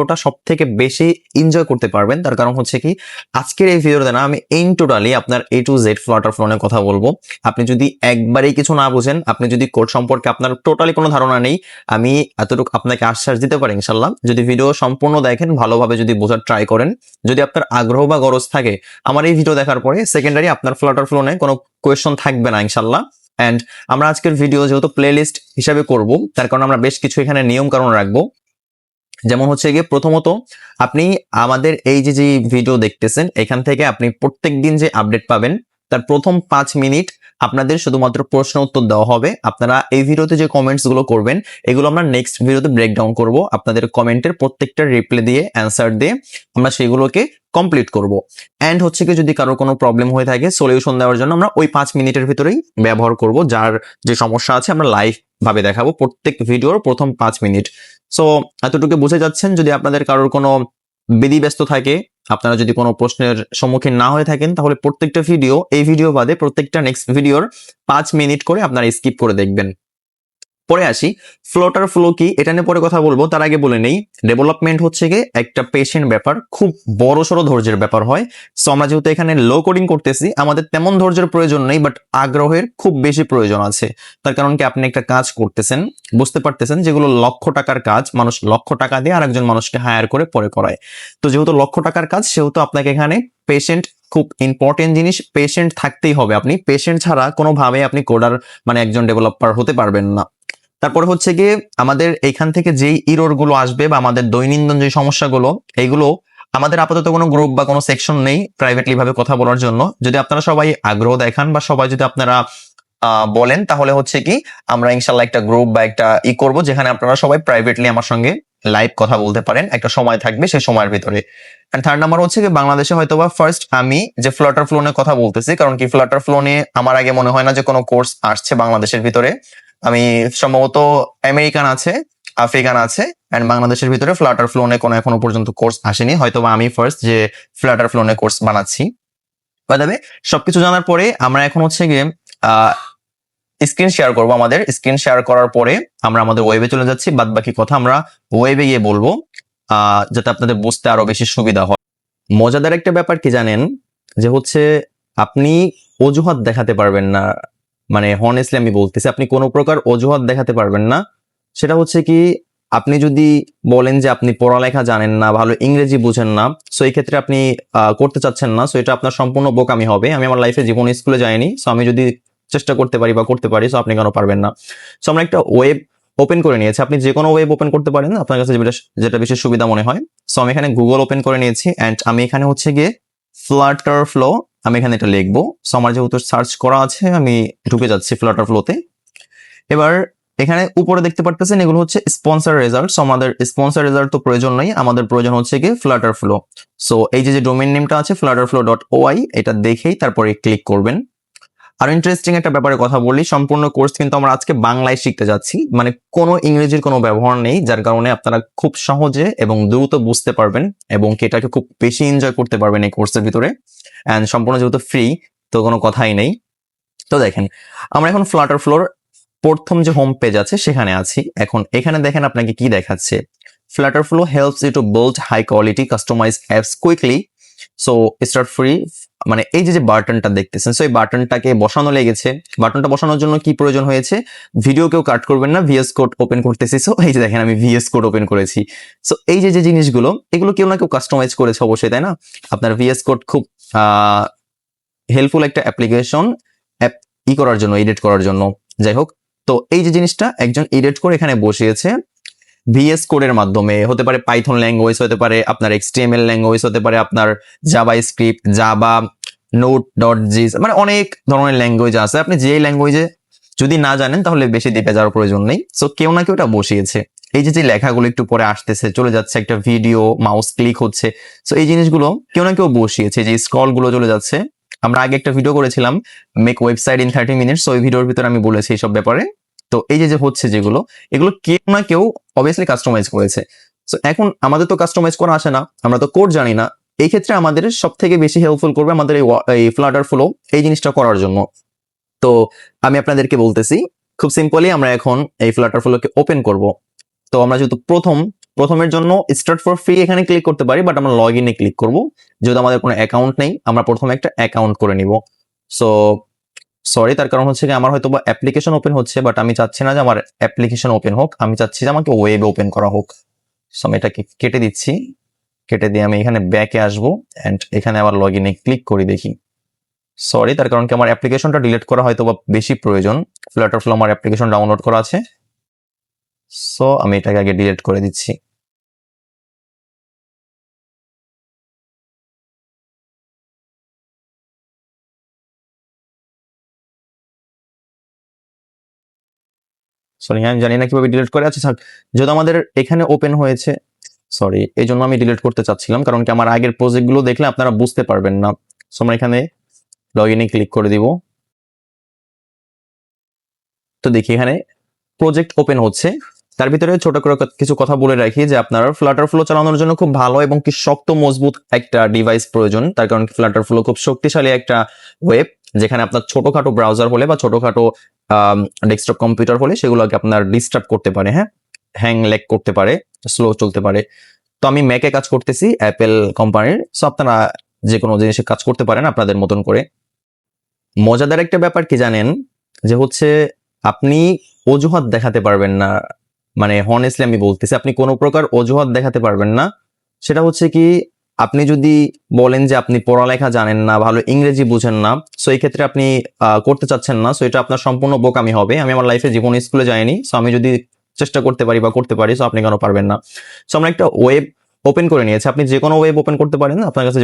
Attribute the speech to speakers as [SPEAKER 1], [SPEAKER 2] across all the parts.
[SPEAKER 1] ভিডিওটা সব থেকে বেশি এনজয় করতে পারবেন। তার কারণ হচ্ছে কি, আজকের এই ভিডিওতে না আমি ইন টোটালি আপনার A to Z Flutter flow নিয়ে কথা বলবো। আপনি যদি একবারেই কিছু না বুঝেন, আপনি যদি কোড সম্পর্কে আপনার টোটালি কোনো ধারণা নেই, আমি এতটুকু আপনাকে আশ্বাস দিতে পারি ইনশাল্লাহ, যদি ভিডিও সম্পূর্ণ দেখেন, ভালোভাবে যদি বোঝার ট্রাই করেন, যদি আপনার আগ্রহ বা গরজ থাকে, আমার এই ভিডিও দেখার পরে সেকেন্ডারি আপনার ফ্লাটার ফ্লো নিয়ে কোনো কোয়েশ্চন থাকবে না ইনশাল্লাহ। অ্যান্ড আমরা আজকের ভিডিও যেহেতু প্লে লিস্ট হিসাবে করব, তার কারণে আমরা বেশ কিছু এখানে নিয়ম কানুন রাখবো। যেমন হচ্ছে গিয়ে প্রথমত, আপনি আমাদের এই যে ভিডিও দেখতেছেন, এখান থেকে আপনি প্রত্যেক দিন যে আপডেট পাবেন, তার প্রথম 5 মিনিট আপনাদের শুধুমাত্র প্রশ্ন উত্তর দেওয়া হবে। আপনারা এই ভিডিওতে যে কমেন্টস গুলো করবেন, এগুলো আমরা নেক্সট ভিডিওতে ব্রেকডাউন করব। আপনাদের কমেন্টের প্রত্যেকটা রিপ্লাই দিয়ে, অ্যান্সার দিয়ে আমরা সেগুলোকে কমপ্লিট করব। এন্ড হচ্ছে কি, যদি কারো কোনো প্রবলেম হয়ে থাকে, সলিউশন দেওয়ার জন্য আমরা ওই 5 মিনিটের ভিতরেই ব্যবহার করব। যার যে সমস্যা আছে আমরা লাইভ ভাবে দেখাবো প্রত্যেক ভিডিওর প্রথম 5 মিনিট। সো এতটুকু বুঝে যাচ্ছেন। যদি আপনাদের কারোর কোনো বিধিব্যস্ত থাকে, আপনারা যদি কোনো প্রশ্নের সম্মুখীন না হয়ে থাকেন, তাহলে প্রত্যেকটা ভিডিও, এই ভিডিও বাদে প্রত্যেকটা নেক্সট ভিডিওর 5 মিনিট করে আপনারা স্কিপ করে দেখবেন। পরে আসি, ফ্লোটার ফ্লো কি এটা নিয়ে পরে কথা বলবো। তার আগে বলে নেই, ডেভেলপমেন্ট হচ্ছে গিয়ে একটা পেশেন্ট ব্যাপার, খুব বড় সড়ো ধৈর্যের ব্যাপার হয়। সো আমরা যেহেতু এখানে লো কোডিং করতেছি, আমাদের তেমন ধৈর্যের প্রয়োজন নেই, বাট আগ্রহের খুব বেশি প্রয়োজন আছে। তার কারণ কি, আপনি একটা কাজ করতেছেন, বুঝতে পারতেছেন যেগুলো লক্ষ টাকার কাজ, মানুষ লক্ষ টাকা দিয়ে আরেকজন মানুষকে হায়ার করে পরে করায়। তো যেহেতু লক্ষ টাকার কাজ, সেহেতু আপনাকে এখানে পেশেন্ট, খুব ইম্পর্টেন্ট জিনিস, পেশেন্ট থাকতেই হবে। আপনি পেশেন্ট ছাড়া কোনোভাবে আপনি কোডার মানে একজন ডেভেলপার হতে পারবেন না। তারপরে হচ্ছে গিয়ে, আমাদের এইখান থেকে যেই ইরর গুলো আসবে বা আমাদের দৈনন্দিন যে সমস্যাগুলো, এইগুলো আমাদের আপাতত কোনো গ্রুপ বা কোনো সেকশন নেই প্রাইভেটলি ভাবে কথা বলার জন্য। যদি আপনারা সবাই আগ্রহ দেখান বা সবাই যদি আপনারা বলেন, তাহলে হচ্ছে কি, আমরা ইনশাল্লাহ একটা গ্রুপ বা একটা করব, যেখানে আপনারা সবাই প্রাইভেটলি আমার সঙ্গে লাইভ কথা বলতে পারেন। একটা সময় থাকবে, সেই সময়ের ভিতরে। এন্ড থার্ড নাম্বার হচ্ছে কি, বাংলাদেশে হয়তোবা ফার্স্ট আমি যে ফ্লাটার ফ্লো নিয়ে কথা বলতেছি, কারণ কি, ফ্লাটার ফ্লো নিয়ে আমার আগে মনে হয় না যে কোনো কোর্স আসছে বাংলাদেশের ভিতরে। আমি সম্ভবত আমেরিকান আছে, আফ্রিকান আছে, এন্ড বাংলাদেশের ভিতরে ফ্লাটার ফ্লো নিয়ে কোনো এখনো পর্যন্ত কোর্স আসেনি। হয়তোবা আমি ফার্স্ট যে ফ্লাটার ফ্লো নিয়ে কোর্স বানাচ্ছি। বাই সবকিছু জানার পরে আমরা এখন হচ্ছে গিয়ে স্ক্রিন শেয়ার করবো। আমাদের স্ক্রিন শেয়ার করার পরে আমরা আমাদের ওয়েবে চলে যাচ্ছি। বাদ বাকি কথা আমরা ওয়েবে গিয়ে বলবো, যাতে আপনাদের বুঝতে আরো বেশি সুবিধা হয়। মজাদার একটা ব্যাপার কি জানেন, যে হচ্ছে আপনি অজুহাত দেখাতে পারবেন না। মানে হনেস্টলি আমি বলতেছি, আপনি কোনো প্রকার অজুহাত দেখাতে পারবেন না। সেটা হচ্ছে কি, আপনি যদি বলেন যে আপনি পড়ালেখা জানেন না, ভালো ইংরেজি বুঝেন না, সো এই ক্ষেত্রে আপনি করতে চাচ্ছেন না, সো এটা আপনার সম্পূর্ণ বোকামি হবে। আমি আমার লাইফে জীবনে স্কুলে যাইনি, সো আমি যদি চেষ্টা করতে পারি বা করতে পারি, সো আপনি কেন পারবেন না? সো আমরা একটা ওয়েব ওপেন করে নিয়েছি। আপনি যে কোনো ওয়েব ওপেন করতে পারেন, আপনার কাছে যেটা বেশি সুবিধা মনে হয়। সো আমি এখানে গুগল ওপেন করে নিয়েছি, অ্যান্ড আমি এখানে হচ্ছে গিয়ে ফ্লাটার ফ্লো, আমি এখানে এটা লিখবো। সো আমার যেহেতু সার্চ করা আছে, আমি ঢুকে যাচ্ছি ফ্লাটার ফ্লোতে। এবার এখানে উপরে দেখতে পারতেছেন, এগুলো হচ্ছে স্পন্সর রেজাল্ট। সো আমাদের স্পন্সর রেজাল্ট তো প্রয়োজন নেই, আমাদের প্রয়োজন হচ্ছে গিয়ে ফ্লাটার ফ্লো। সো এই যে ডোমেইন নেমটা আছে flutterflow.oi, এটা দেখেই তারপরে ক্লিক করবেন। আর ইন্টারেস্টিং একটা ব্যাপারে কথা বলি, সম্পূর্ণ কোর্স কিন্তু আমরা আজকে বাংলায় শিখতে যাচ্ছি, মানে কোনো ইংরেজির কোনো ব্যবহার নেই, যার কারণে আপনারা খুব সহজে এবং দ্রুত বুঝতে পারবেন এবং এটাকে খুব বেশি এনজয় করতে পারবেন এই কোর্সের ভিতরে। অ্যান্ড সম্পূর্ণ যেহেতু ফ্রি, তো কোনো কথাই নেই। তো দেখেন, আমরা এখন ফ্লাটার ফ্লোর প্রথম যে হোম পেজ আছে সেখানে আছি। এখন এখানে দেখেন আপনাকে কি দেখাচ্ছে, FlutterFlow helps you to build high quality customise apps quickly, so start free. মানে এই যে বাটনটা দেখতেছেন, সো এই বাটনটাকে বসানো লেগেছে। বাটনটা বসানোর জন্য কি প্রয়োজন হয়েছে, ভিডিও কেউ কাট করবেন না, ভিএস কোড ওপেন করতেছি। সো এই যে দেখেন, আমি ভিএস কোড ওপেন করেছি। সো এই যে জিনিসগুলো, এগুলো কেউ না কেউ কাস্টমাইজ করেছে অবশ্যই, তাই না? আপনার ভিএস কোড খুব হেল্পফুল একটা অ্যাপ্লিকেশন, অ্যাপ করার জন্য, এডিট করার জন্য। যাই হোক, তো এই যে জিনিসটা একজন এডিট করে এখানে বসিয়েছে ভিএস কোডের মাধ্যমে। হতে পারে পাইথন ল্যাঙ্গুয়েজ, হতে পারে আপনার এক্সটিএমএল ল্যাঙ্গুয়েজ, হতে পারে আপনার জাভা স্ক্রিপ্ট, জাভা, নোট.জিস, মানে অনেক ধরনের ল্যাঙ্গুয়েজ আছে। আপনি যে ল্যাঙ্গুয়েজে যদি না জানেন, তাহলে বেশি দিপে যাওয়ার প্রয়োজন নেই। সো কেউ না কেউ এটা বসিয়েছে। এই যে লেখাগুলো একটু পরে আসতেছে, চলে যাচ্ছে, একটা ভিডিও, মাউস ক্লিক হচ্ছে। সো এই জিনিসগুলো কেউ না কেউ বসিয়েছে। যে স্ক্রল গুলো চলে যাচ্ছে, আমরা আগে একটা ভিডিও করেছিলাম, make website in 30 minutes. So ওই ভিডিওর ভিতরে আমি বলেছি এইসব ব্যাপারে। তো এই যে হচ্ছে যেগুলো, এগুলো কেউ না কেউ অবভিয়াসলি কাস্টমাইজ করেছে। সো এখন আমাদের তো কাস্টমাইজ করা আসে না, আমরা তো কোড জানি না। এই ক্ষেত্রে আমাদের সব থেকে বেশি হেল্পফুল করবে আমাদের এই ফ্লাটার ফ্লো এই জিনিসটা করার জন্য। তো আমি আপনাদেরকে বলতেছি, খুব সিম্পলি আমরা এখন এই ফ্লাটার ফ্লোকে ওপেন করব। তো আমরা যেহেতু প্রথম প্রথমের জন্য স্টার্ট ফর ফ্রি এখানে ক্লিক করতে পারি, বাট আমরা লগ ইনে ক্লিক করব। যেহেতু আমাদের কোনো অ্যাকাউন্ট নেই, আমরা প্রথমে একটা অ্যাকাউন্ট করে নিব। সো সরি, তার কারণ হচ্ছে কি আমার হয়তো বা অ্যাপ্লিকেশন ওপেন হচ্ছে, বাট আমি চাচ্ছি না যে আমার অ্যাপ্লিকেশন ওপেন হোক, আমি চাচ্ছি যে আমাকে ওয়েব ওপেন করা হোক। সো আমি এটাকে কেটে দিচ্ছি, কেটে দিয়ে আমি এখানে ব্যাকে আসবো অ্যান্ড এখানে আবার লগ ইনে ক্লিক করি দেখি। সরি, তার কারণ কি আমার অ্যাপ্লিকেশনটা ডিলিট করা হয়তো বা বেশি প্রয়োজন। ফ্লাটার ফ্লো আমার অ্যাপ্লিকেশন ডাউনলোড করা আছে, সো আমি এটাকে আগে ডিলিট করে দিচ্ছি। সরি, আমি জানি না কিভাবে ডিলিট করে আছে। যেহেতু আমাদের এখানে ওপেন হয়েছে, সরি, এই জন্য আমি ডিলিট করতে চাচ্ছিলাম, কারণ কি আমার আগের প্রজেক্টগুলো দেখলে আপনারা বুঝতে পারবেন না। সো আমরা এখানে লগ ইনে ক্লিক করে দিব। তো দেখি এখানে প্রজেক্ট ওপেন হচ্ছে। তার ভিতরে ছোট করে কিছু কথা বলে রাখি যে আপনার ফ্লাটার ফ্লো চালানোর জন্য খুব ভালো এবং কি শক্ত মজবুত একটা ডিভাইস প্রয়োজন। তার কারণ ফ্লাটার ফ্লো খুব শক্তিশালী একটা ওয়েব, যেখানে আপনার ছোটখাটো ব্রাউজার হলে বা ছোটখাটো ডেস্কটপ কম্পিউটার হলে সেগুলোকে আপনার ডিস্টার্ব করতে পারে, হ্যাঁ, হ্যাং ল্যাগ করতে পারে, স্লো চলতে পারে। তো আমি ম্যাকে কাজ করতেছি, অ্যাপেল কোম্পানির। সো আপনারা যে কোনো জিনিসে কাজ করতে পারেন আপনাদের মতন করে। মজাদার একটা ব্যাপার কি জানেন, যে হচ্ছে আপনি অজুহাত দেখাতে পারবেন না। মানে হনেস্টলি আমি বলতেছি, আপনি কোনো প্রকার অজুহাত দেখাতে পারবেন না। সেটা হচ্ছে কি, আপনি যদি বলেন যে আপনি পড়ালেখা জানেন না, ভালো ইংরেজি বুঝেন না, সো এই ক্ষেত্রে আপনি করতে চাচ্ছেন না, সো এটা আপনার সম্পূর্ণ বোকামি হবে। আমি আমার লাইফে জীবনে স্কুলে যাইনি, সো আমি যদি চেষ্টা করতে পারি বা করতে পারি, সো আপনি কেন পারবেন না? সো আমরা একটা ওয়েব ওপেন করে নিয়েছি, আপনি যে কোনো ওয়েব ওপেন করতে পারেন আপনার কাছে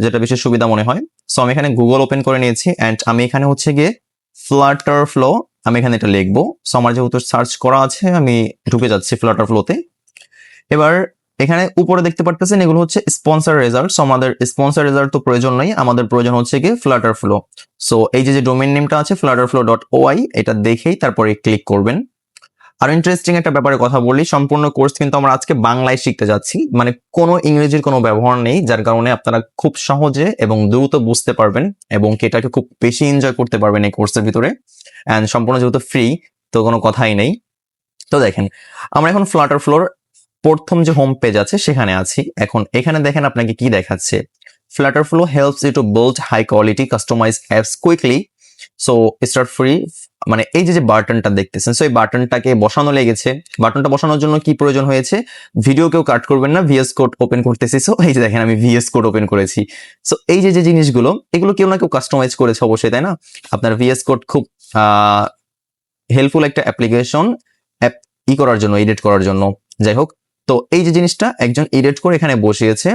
[SPEAKER 1] যেটা বেশি সুবিধা মনে হয়। সো আমি এখানে গুগল ওপেন করে নিয়েছি অ্যান্ড আমি এখানে হচ্ছে গিয়ে ফ্লাটার ফ্লো, আমি এখানে এটা লিখবো। সো আমার যেহেতু সার্চ করা আছে, আমি ঢুকে যাচ্ছি ফ্লাটার ফ্লোতে। এবার এখানে উপরে দেখতে পারতেছেন এগুলো হচ্ছে স্পন্সর রেজাল্ট। সো আমাদের স্পন্সর রেজাল্ট তো প্রয়োজন নেই, আমাদের প্রয়োজন হচ্ছে কি ফ্লাটার ফ্লো। সো এই যে ডোমেইন নেমটা আছে flutterflow.oi, এটা দেখেই তারপরে ক্লিক করবেন। আর ইন্টারেস্টিং একটা ব্যাপারে কথা বলি, সম্পূর্ণ কোর্স কিন্তু আমরা আজকে বাংলায় শিখতে যাচ্ছি, মানে কোনো ইংরেজির কোনো ব্যবহার নেই, যার কারণে আপনারা খুব সহজে এবং দ্রুত বুঝতে পারবেন এবং এটাকে খুব বেশি এনজয় করতে পারবেন এই কোর্সের ভিতরে। অ্যান্ড সম্পূর্ণ যেহেতু ফ্রি, তো কোনো কথাই নেই। তো দেখেন, আমরা এখন ফ্লাটার ফ্লোর প্রথম যে হোম পেজ আছে সেখানে আছি। এখন এখানে দেখেন আপনাকে কি দেখাচ্ছে, FlutterFlow helps you to build high quality customise apps quickly, so start free. মানে এই যে বাটনটা দেখতেছেন, সো এই বাটনটাকে বসানো লেগেছে। বাটনটা বসানোর জন্য কি প্রয়োজন হয়েছে, ভিডিও কেউ কাট করবেন না, ভিএস কোড ওপেন করতেছি। সো এই যে দেখেন আমি ভিএস কোড ওপেন করেছি। সো এই যে জিনিসগুলো, এগুলো কেউ না কেউ কাস্টমাইজ করেছে অবশ্যই, তাই না? আপনার ভিএস কোড খুব হেল্পফুল একটা অ্যাপ্লিকেশন অ্যাপ করার জন্য, এডিট করার জন্য। যাই হোক, তো এই যে জিনিসটা একজন এডিট করে এখানে বসিয়েছে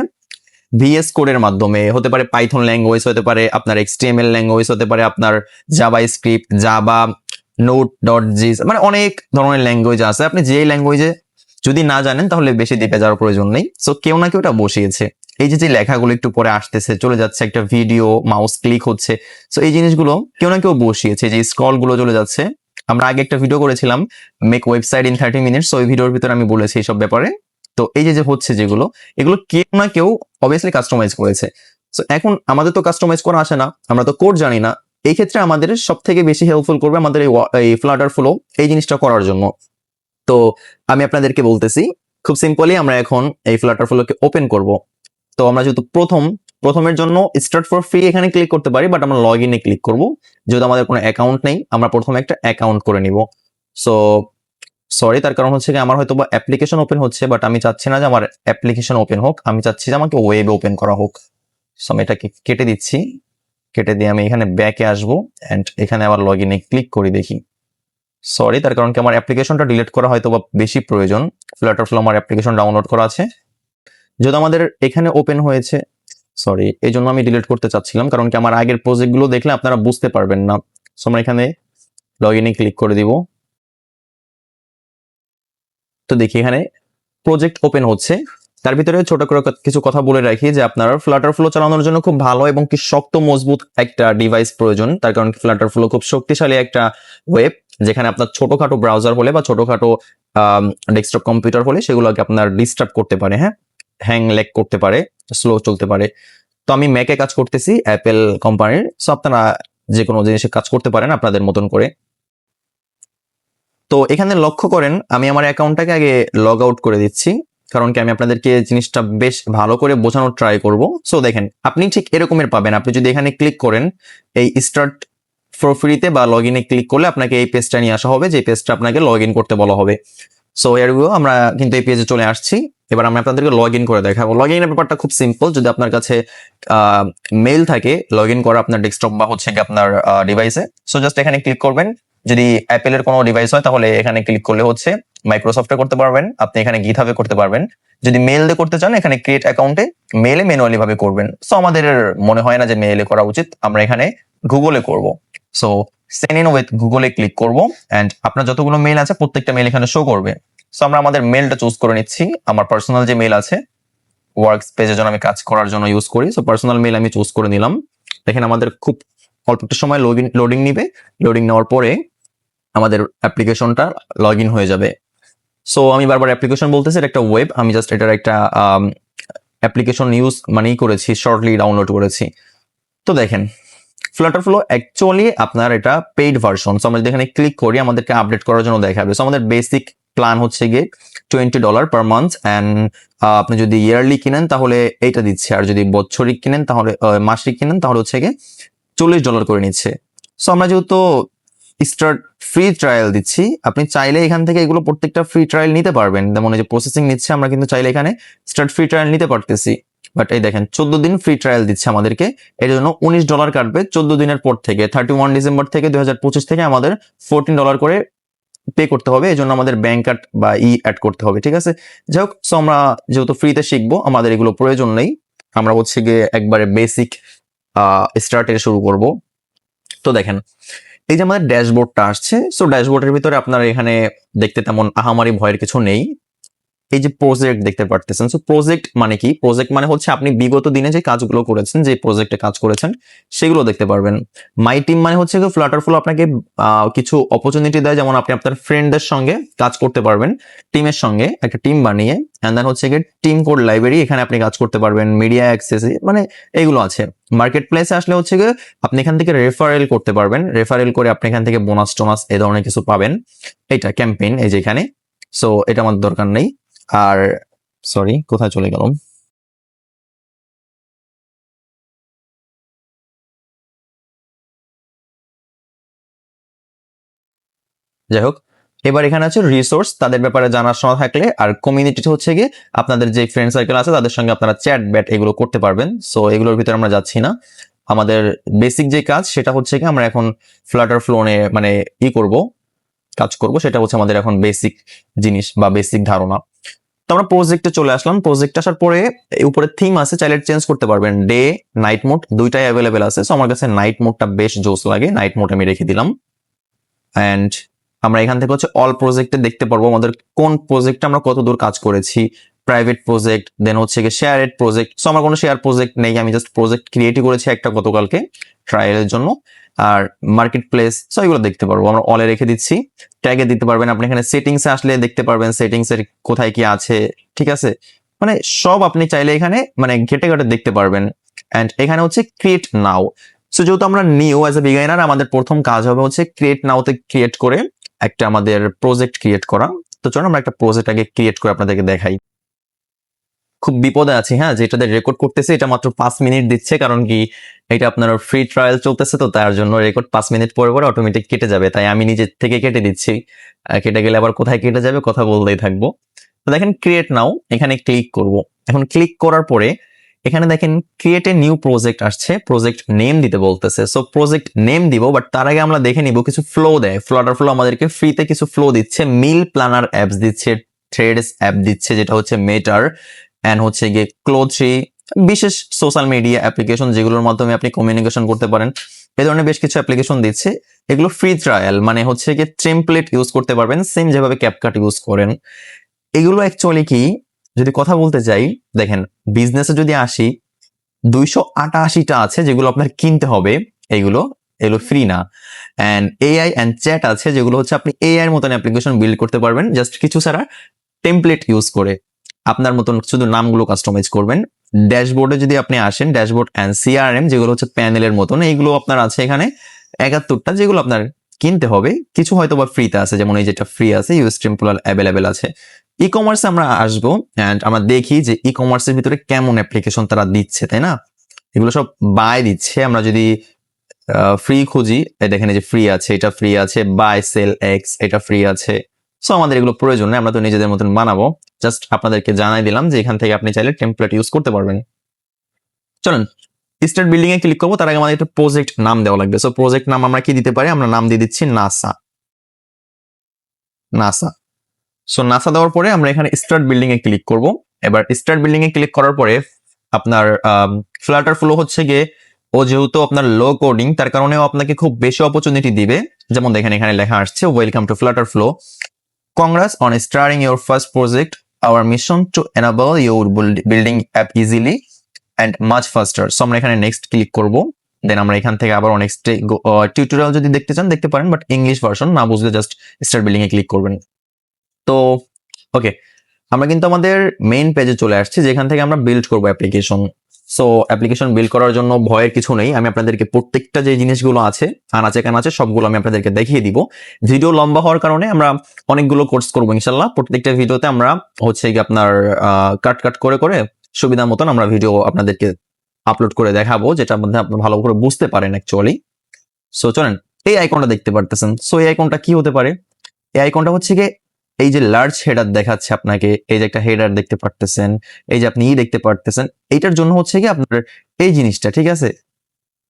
[SPEAKER 1] ভিএস কোডের মাধ্যমে। হতে পারে পাইথন ল্যাঙ্গুয়েজ, হতে পারে আপনার এক্সটিএমএল ল্যাঙ্গুয়েজ, হতে পারে আপনার জাভা স্ক্রিপ্ট, জাভা, নোট.জিস, মানে অনেক ধরনের ল্যাঙ্গুয়েজ আছে। আপনি যে ল্যাঙ্গুয়েজে যদি না জানেন তাহলে বেশি দিকে যাওয়ার প্রয়োজন নেই। সো কেউ না কেউ এটা বসিয়েছে। এই যে লেখাগুলো একটু পরে আসতেছে, চলে যাচ্ছে, একটা ভিডিও মাউস ক্লিক হচ্ছে। সো এই জিনিসগুলো কেউ না কেউ বসিয়েছে। যে স্ক্রল গুলো চলে যাচ্ছে, আমরা আগে একটা ভিডিও করেছিলাম মেক ওয়েবসাইট ইন 30 মিনিটস, ওই ভিডিওর ভিতরে আমি বলেছি এইসব ব্যাপারে। তো এই যে হচ্ছে যেগুলো, এগুলো কেউ না কেউ অবভিয়াসলি কাস্টমাইজ করেছে। সো এখন আমাদের তো কাস্টমাইজ করা আসে না, আমরা তো কোড জানি না। এই ক্ষেত্রে আমাদের সব থেকে বেশি হেল্পফুল করবে আমাদের এই ফ্লাটার ফ্লো এই জিনিসটা করার জন্য। তো আমি আপনাদেরকে বলতেছি, খুব সিম্পলি আমরা এখন এই ফ্লাটার ফ্লোকে ওপেন করব। তো আমরা যেহেতু প্রথমের জন্য স্টার্ট ফর ফ্রি এখানে ক্লিক করতে পারি, বাট আমরা লগ ইনে ক্লিক করব। যেহেতু আমাদের কোনো অ্যাকাউন্ট নেই, আমরা প্রথমে একটা অ্যাকাউন্ট করে নিব। সো সরি, তার কারণ হচ্ছে কি আমার হয়তো বা অ্যাপ্লিকেশন ওপেন হচ্ছে, বাট আমি চাচ্ছি না যে আমার অ্যাপ্লিকেশন ওপেন হোক, আমি চাচ্ছি যে আমাকে ওয়েব ওপেন করা হোক। সো আমি এটাকে কেটে দিচ্ছি, কেটে দিয়ে আমি এখানে ব্যাকে আসবো অ্যান্ড এখানে আবার লগ ইনে ক্লিক করি দেখি। সরি, তার কারণ কি আমার অ্যাপ্লিকেশনটা ডিলিট করা হয়তো বা বেশি প্রয়োজন। ফ্লাটার ফ্লো আমার অ্যাপ্লিকেশন ডাউনলোড করা আছে, যেহেতু আমাদের এখানে ওপেন হয়েছে, সরি, এই জন্য আমি ডিলিট করতে চাচ্ছিলাম, কারণ কি আমার আগের প্রজেক্টগুলো দেখলে আপনারা বুঝতে পারবেন না। সো আমরা এখানে লগ ইনে ক্লিক করে দিব। তো দেখি এখানে প্রজেক্ট ওপেন হচ্ছে। তার ভিতরে ছোট করে কিছু কথা বলে রাখি যে আপনার ফ্লাটার ফ্লো চালানোর জন্য খুব ভালো এবং কি শক্ত মজবুত একটা ডিভাইস প্রয়োজন। তার কারণ ফ্লাটার ফ্লো খুব শক্তিশালী একটা ওয়েব, যেখানে আপনার ছোটখাটো ব্রাউজার হলে বা ছোটখাটো ডেস্কটপ কম্পিউটার হলে সেগুলোকে আপনার ডিস্টার্ব করতে পারে, হ্যাঁ, হ্যাং ল্যাগ করতে পারে, স্লো চলতে পারে। তো আমি ম্যাকে কাজ করতেছি, অ্যাপেল কোম্পানির। সো আপনারা যে কোনো জিনিসে কাজ করতে পারেন আপনাদের মতন করে। তো এখানে লক্ষ্য করেন আমি আমার অ্যাকাউন্টটাকে আগে লগ আউট করে দিচ্ছি। কারণ কি আমি আপনাদেরকে জিনিসটা বেশ ভালো করে বোঝানোর ট্রাই করব। সো দেখেন, আপনি ঠিক এরকমের পাবেন। আপনি যদি এখানে ক্লিক করেন এই স্টার্ট ফর ফ্রিতে বা লগ ইনে ক্লিক করলে আপনাকে এই পেজটা নিয়ে আসা হবে, যে পেজটা আপনাকে লগ ইন করতে বলা হবে। সো এরগুলো আমরা কিন্তু এই পেজে চলে আসছি। এবার আমি আপনাদেরকে লগ ইন করে দেখাবো। লগ ইনের ব্যাপারটা খুব সিম্পল। যদি আপনার কাছে মেইল থাকে লগ ইন করা আপনার ডেস্কটপ বা হচ্ছে কি আপনার ডিভাইসে, সো জাস্ট এখানে ক্লিক করবেন। যদি অ্যাপেলের কোনো ডিভাইস হয় তাহলে এখানে ক্লিক করলে হচ্ছে মাইক্রোসফটে করতে পারবেন, আপনি এখানে গিটহাবে করতে পারবেন। যদি মেইল দিয়ে করতে চান এখানে ক্রিয়েট অ্যাকাউন্টে মেইলে ম্যানুয়ালি ভাবে করবেন। সো আমাদের মনে হয় না যে মেইলে করা উচিত, আমরা এখানে গুগলে করব। সো সাইন ইন উইথ গুগলে ক্লিক করব এন্ড আপনার যতগুলো মেইল আছে প্রত্যেকটা মেইল এখানে শো করবে। সো আমরা আমাদের মেইলটা চুজ করে নিচ্ছি। আমার পার্সোনাল যে মেইল আছে ওয়ার্ক স্পেসের জন্য আমি কাজ করার জন্য ইউজ করি, সো পার্সোনাল মেইল আমি চুজ করে নিলাম। দেখেন আমাদের খুব অল্প একটা সময় লোডিং নিবে। লোডিং নেওয়ার পরে আমাদের অ্যাপ্লিকেশনটা লগ ইন হয়ে যাবে। সো আমি বারবার অ্যাপ্লিকেশন বলতেছি, এটা একটা ওয়েব, আমি জাস্ট এটার একটা অ্যাপ্লিকেশন ইউজ মানেই করেছি, শর্টলি ডাউনলোড করেছি। তো দেখেন ফ্লাটার ফ্লো অ্যাকচুয়ালি আপনার এটা পেইড ভার্সন। সো আমরা যদি এখানে ক্লিক করি আমাদেরকে আপডেট করার জন্য দেখাবে। সো আমাদের বেসিক প্ল্যান হচ্ছে গিয়ে $20 পার মান্থ অ্যান্ড আপনি যদি ইয়ারলি কিনেন তাহলে এইটা দিচ্ছে, আর যদি বছরিক কিনেন তাহলে মাসিক কিনেন তাহলে হচ্ছে গিয়ে $40 করে নিচ্ছে। সো আমরা যেহেতু স্টার্ট ফ্রি ট্রায়াল দিচ্ছি, আপনি চাইলে এখান থেকে এগুলো প্রত্যেকটা ফ্রি ট্রায়াল নিতে পারবেন। যেমন এই যে প্রসেসিং নিচ্ছে, আমরা কিন্তু চাইলে এখানে স্টার্ট ফ্রি ট্রায়াল নিতে পারতেছি। বাট এই দেখেন 14 দিন ফ্রি ট্রায়াল দিচ্ছে আমাদেরকে, এর জন্য $19 কাটবে 14 দিনের পর থেকে। 31 ডিসেম্বর থেকে 2025 থেকে আমাদের $14 করে পে করতে হবে। এই জন্য আমাদের ব্যাংক কার্ড বা অ্যাড করতে হবে, ঠিক আছে। যাই হোক, সো আমরা যেহেতু ফ্রিতে শিখবো আমাদের এগুলো প্রয়োজন নেই, আমরা হচ্ছে গিয়ে একবারে বেসিক স্টার্টের শুরু করব। তো দেখেন এই যে আমাদের ড্যাশবোর্ডটা আসছে, সো ড্যাশবোর্ডের ভিতরে আপনার এখানে দেখতে তেমন আহামারি ভয়ের কিছু নেই। এই যে প্রজেক্ট দেখতে পারতেছেন, সো প্রজেক্ট মানে কি? প্রজেক্ট মানে হচ্ছে আপনি বিগত দিনে যে কাজগুলো করেছেন, যে প্রজেক্টে কাজ করেছেন সেগুলো দেখতে পারবেন। মাই টিম মানে হচ্ছে কি ফ্লাটার ফ্লো আপনাকে কিছু অপরচুনিটি দেয়, যেমন আপনি আপনার ফ্রেন্ডদের সঙ্গে কাজ করতে পারবেন, টিমের সঙ্গে একটা টিম বানিয়ে। এন্ড দেন হচ্ছে কি টিম কোড লাইব্রেরি, এখানে আপনি কাজ করতে পারবেন। মিডিয়া অ্যাক্সেস মানে এগুলো আছে। মার্কেট প্লেসে আসলে হচ্ছে কি আপনি এখান থেকে রেফারেল করতে পারবেন, রেফারেল করে আপনি এখান থেকে বোনাস টোনাস এই ধরনের কিছু পাবেন। এটা ক্যাম্পেইন এই যে এখানে, সো এটা আমাদের দরকার নেই। আর সরি কোথায় চলে গেলাম, যাই হোক। এবার এখানে আছে রিসোর্স, তাদের ব্যাপারে জানাশোনা থাকলে। আর কমিউনিটি হচ্ছে গিয়ে আপনাদের যে ফ্রেন্ড সার্কেল আছে তাদের সঙ্গে আপনারা চ্যাট ব্যাট এগুলো করতে পারবেন। সো এগুলোর ভিতরে আমরা যাচ্ছি না। আমাদের বেসিক যে কাজ সেটা হচ্ছে কি আমরা এখন ফ্লাটার ফ্লোনে মানে করব, কাজ করব, সেটা হচ্ছে আমাদের এখন বেসিক জিনিস বা বেসিক ধারণা। তো আমরা প্রজেক্টে চলে আসলাম। প্রজেক্ট আসার পরে উপরে থিম আছে, চাইলে চেঞ্জ করতে পারবেন। ডে নাইট মোড দুইটাই অ্যাভেলেবেল আছে। সো আমার কাছে নাইট মোডটা বেশ জোস লাগে, নাইট মোড আমি রেখে দিলাম। অ্যান্ড আমরা এখান থেকে হচ্ছে অল প্রজেক্টে দেখতে পারবো আমাদের কোন প্রজেক্টে আমরা কত দূর কাজ করেছি। প্রাইভেট প্রজেক্ট, দেন হচ্ছে গিয়ে শেয়ারেড প্রজেক্ট। সো আমার কোনো শেয়ার প্রজেক্ট নেই, আমি জাস্ট প্রজেক্ট ক্রিয়েটই করেছি একটা গতকালকে ট্রায়ালের জন্য। আর মার্কেট প্লেস, সো এগুলো দেখতে পারবো, আমরা অলে রেখে দিচ্ছি। ট্যাগে দিতে পারবেন আপনি, এখানে সেটিংসে আসলে দেখতে পারবেন সেটিংসের কোথায় কি আছে, ঠিক আছে। মানে সব আপনি চাইলে এখানে মানে ঘেটে ঘেটে দেখতে পারবেন। অ্যান্ড এখানে হচ্ছে ক্রিয়েট নাও। সো যেহেতু আমরা নিউ অ্যাজ এ বিগাইনার, আমাদের প্রথম কাজ হবে হচ্ছে ক্রিয়েট নাওতে ক্রিয়েট করে একটা আমাদের প্রজেক্ট ক্রিয়েট করা। তো চলো আমরা একটা প্রজেক্ট আগে ক্রিয়েট করে আপনাদেরকে দেখাই। খুব বিপদে আছি, হ্যাঁ, যেটাতে রেকর্ড করতেছি এটা মাত্র 5 মিনিট দিচ্ছে, কারণ কি এটা আপনার ফ্রি ট্রায়াল চলতেছে, তো তার জন্য রেকর্ড 5 মিনিট পরে পরে অটোমেটিক কেটে যাবে, তাই আমি নিজের থেকে কেটে দিচ্ছি। কেটে গেলে আবার কোথায় কেটে যাবে কথা বলতেই থাকবো। তো দেখেন ক্রিয়েট নাও, এখানে ক্লিক করব। এখন ক্লিক করার পরে এখানে দেখেন ক্রিয়েট এ নিউ প্রজেক্ট আসছে, প্রজেক্ট নেম দিতে বলতেছে। সো প্রজেক্ট নেম দিব, বাট তার আগে আমরা দেখে নিব কিছু ফ্লো দেয়। ফ্লাটার ফ্লো আমাদেরকে ফ্রিতে কিছু ফ্লো দিচ্ছে, মিল প্ল্যানার অ্যাপস দিচ্ছে, থ্রেডস অ্যাপ দিচ্ছে যেটা হচ্ছে মেটার, এন্ড হচ্ছে গিয়ে ক্লোথ্রি, বিশেষ সোশ্যাল মিডিয়া অ্যাপ্লিকেশন যেগুলোর মাধ্যমে আপনি কমিউনিকেশন করতে পারেন। এই ধরনের বেশ কিছু অ্যাপ্লিকেশন দিচ্ছে। এগুলো ফ্রি ট্রায়াল, মানে হচ্ছে গিয়ে টেমপ্লেট ইউজ করতে পারবেন সেম যেভাবে ক্যাপকাট ইউজ করেন। এগুলো অ্যাকচুয়ালি কি, যদি কথা বলতে যাই, দেখেন বিজনেসে যদি আসি 288টা আছে যেগুলো আপনার কিনতে হবে, এগুলো ফ্রি না। এন্ড এআই এন্ড চ্যাট আছে যেগুলো হচ্ছে আপনি এআই এর মতন অ্যাপ্লিকেশন বিল্ড করতে পারবেন জাস্ট কিছু সারা টেমপ্লেট ইউজ করে, আপনার মতন শুধু নামগুলো কাস্টমাইজ করবেন। ড্যাশবোর্ডে যদি আপনি আসেন, ড্যাশবোর্ড এন্ড সিআরএম যেগুলো হচ্ছে প্যানেলের মতন, এইগুলো আপনার আছে এখানে 71টা, যেগুলো আপনার কিনতে হবে। কিছু হয়তো বা ফ্রিতে আছে, যেমন এই যেটা ফ্রি আছে ইউএস টেম্পোরাল অ্যাভেলেবেল আছে। ই কমার্সে আমরা আসবো অ্যান্ড আমরা দেখি যে ই কমার্সের ভিতরে কেমন অ্যাপ্লিকেশন তারা দিচ্ছে, তাই না? এগুলো সব বাই দিচ্ছে। আমরা যদি ফ্রি খুঁজি, দেখেন এই যে ফ্রি আছে, এটা ফ্রি আছে, বাই সেল এক্স এটা ফ্রি আছে। সো আমাদের এগুলো প্রয়োজন নেই, আমরা তো নিজেদের মতন বানাবো। জাস্ট আপনাদেরকে জানাই দিলাম যে এখান থেকে আপনি চাইলে টেমপ্লেট ইউজ করতে পারবেন। চলুন স্টার্ট বিল্ডিং এ ক্লিক করবো, তার আগে আমাদের একটা প্রজেক্ট নাম দেওয়া লাগবে। সো প্রজেক্ট নাম আমরা কি দিতে পারি? আমরা নাম দিয়ে দিচ্ছি নাসা। নাসা। সো নাসা দেওয়ার পরে আমরা এখানে স্টার্ট বিল্ডিং এ ক্লিক করব। এবার স্টার্ট বিল্ডিং এ ক্লিক করার পরে আপনার ফ্লাটার ফ্লো হচ্ছে গিয়ে, ও যেহেতু আপনার লো কোডিং, তার কারণেও আপনাকে খুব বেশি অপরচুনিটি দিবে। যেমন দেখেন এখানে লেখা আসছে, welcome to FlutterFlow, congrats on starting your first project, our mission to enable your building app easily and much faster. So আমরা এখানে নেক্সট ক্লিক করব। দেন আমরা এখান থেকে আবার অনেক টিউটোরিয়াল যদি দেখতে চান দেখতে পারেন, বাট ইংলিশ ভার্সন না বুঝলে জাস্ট স্টার্ট বিল্ডিং এ ক্লিক করবেন। তো ওকে, আমরা কিন্তু আমাদের মেইন পেজে চলে আসছি, যেখান থেকে আমরা বিল্ড করব অ্যাপ্লিকেশন। সো অ্যাপ্লিকেশন বিল্ড করার জন্য ভয়ের কিছু নেই, আমি আপনাদেরকে প্রত্যেকটা যে জিনিসগুলো আছে আনাচে কানাচে সবগুলো আমি আপনাদেরকে দেখিয়ে দিব। ভিডিও লম্বা হওয়ার কারণে আমরা অনেকগুলো কোর্স করবো ইনশাল্লাহ। প্রত্যেকটা ভিডিওতে আমরা হচ্ছে কি আপনার কাট কাট করে করে সুবিধা মতন আমরা ভিডিও আপনাদেরকে আপলোড করে দেখাবো, যেটার মধ্যে আপনি ভালো করে বুঝতে পারেন অ্যাকচুয়ালি। সো চলেন, এই আইকনটা দেখতে পারতেছেন। সো এই আইকনটা কি হতে পারে? এই আইকনটা হচ্ছে কি, এই যে লার্জ হেডার দেখাচ্ছে আপনাকে, এই যে একটা হেডার দেখতে পারতেছেন, এই যে আপনি দেখতে পারতেছেন, এইটার জন্য হচ্ছে কি আপনার এই জিনিসটা, ঠিক আছে?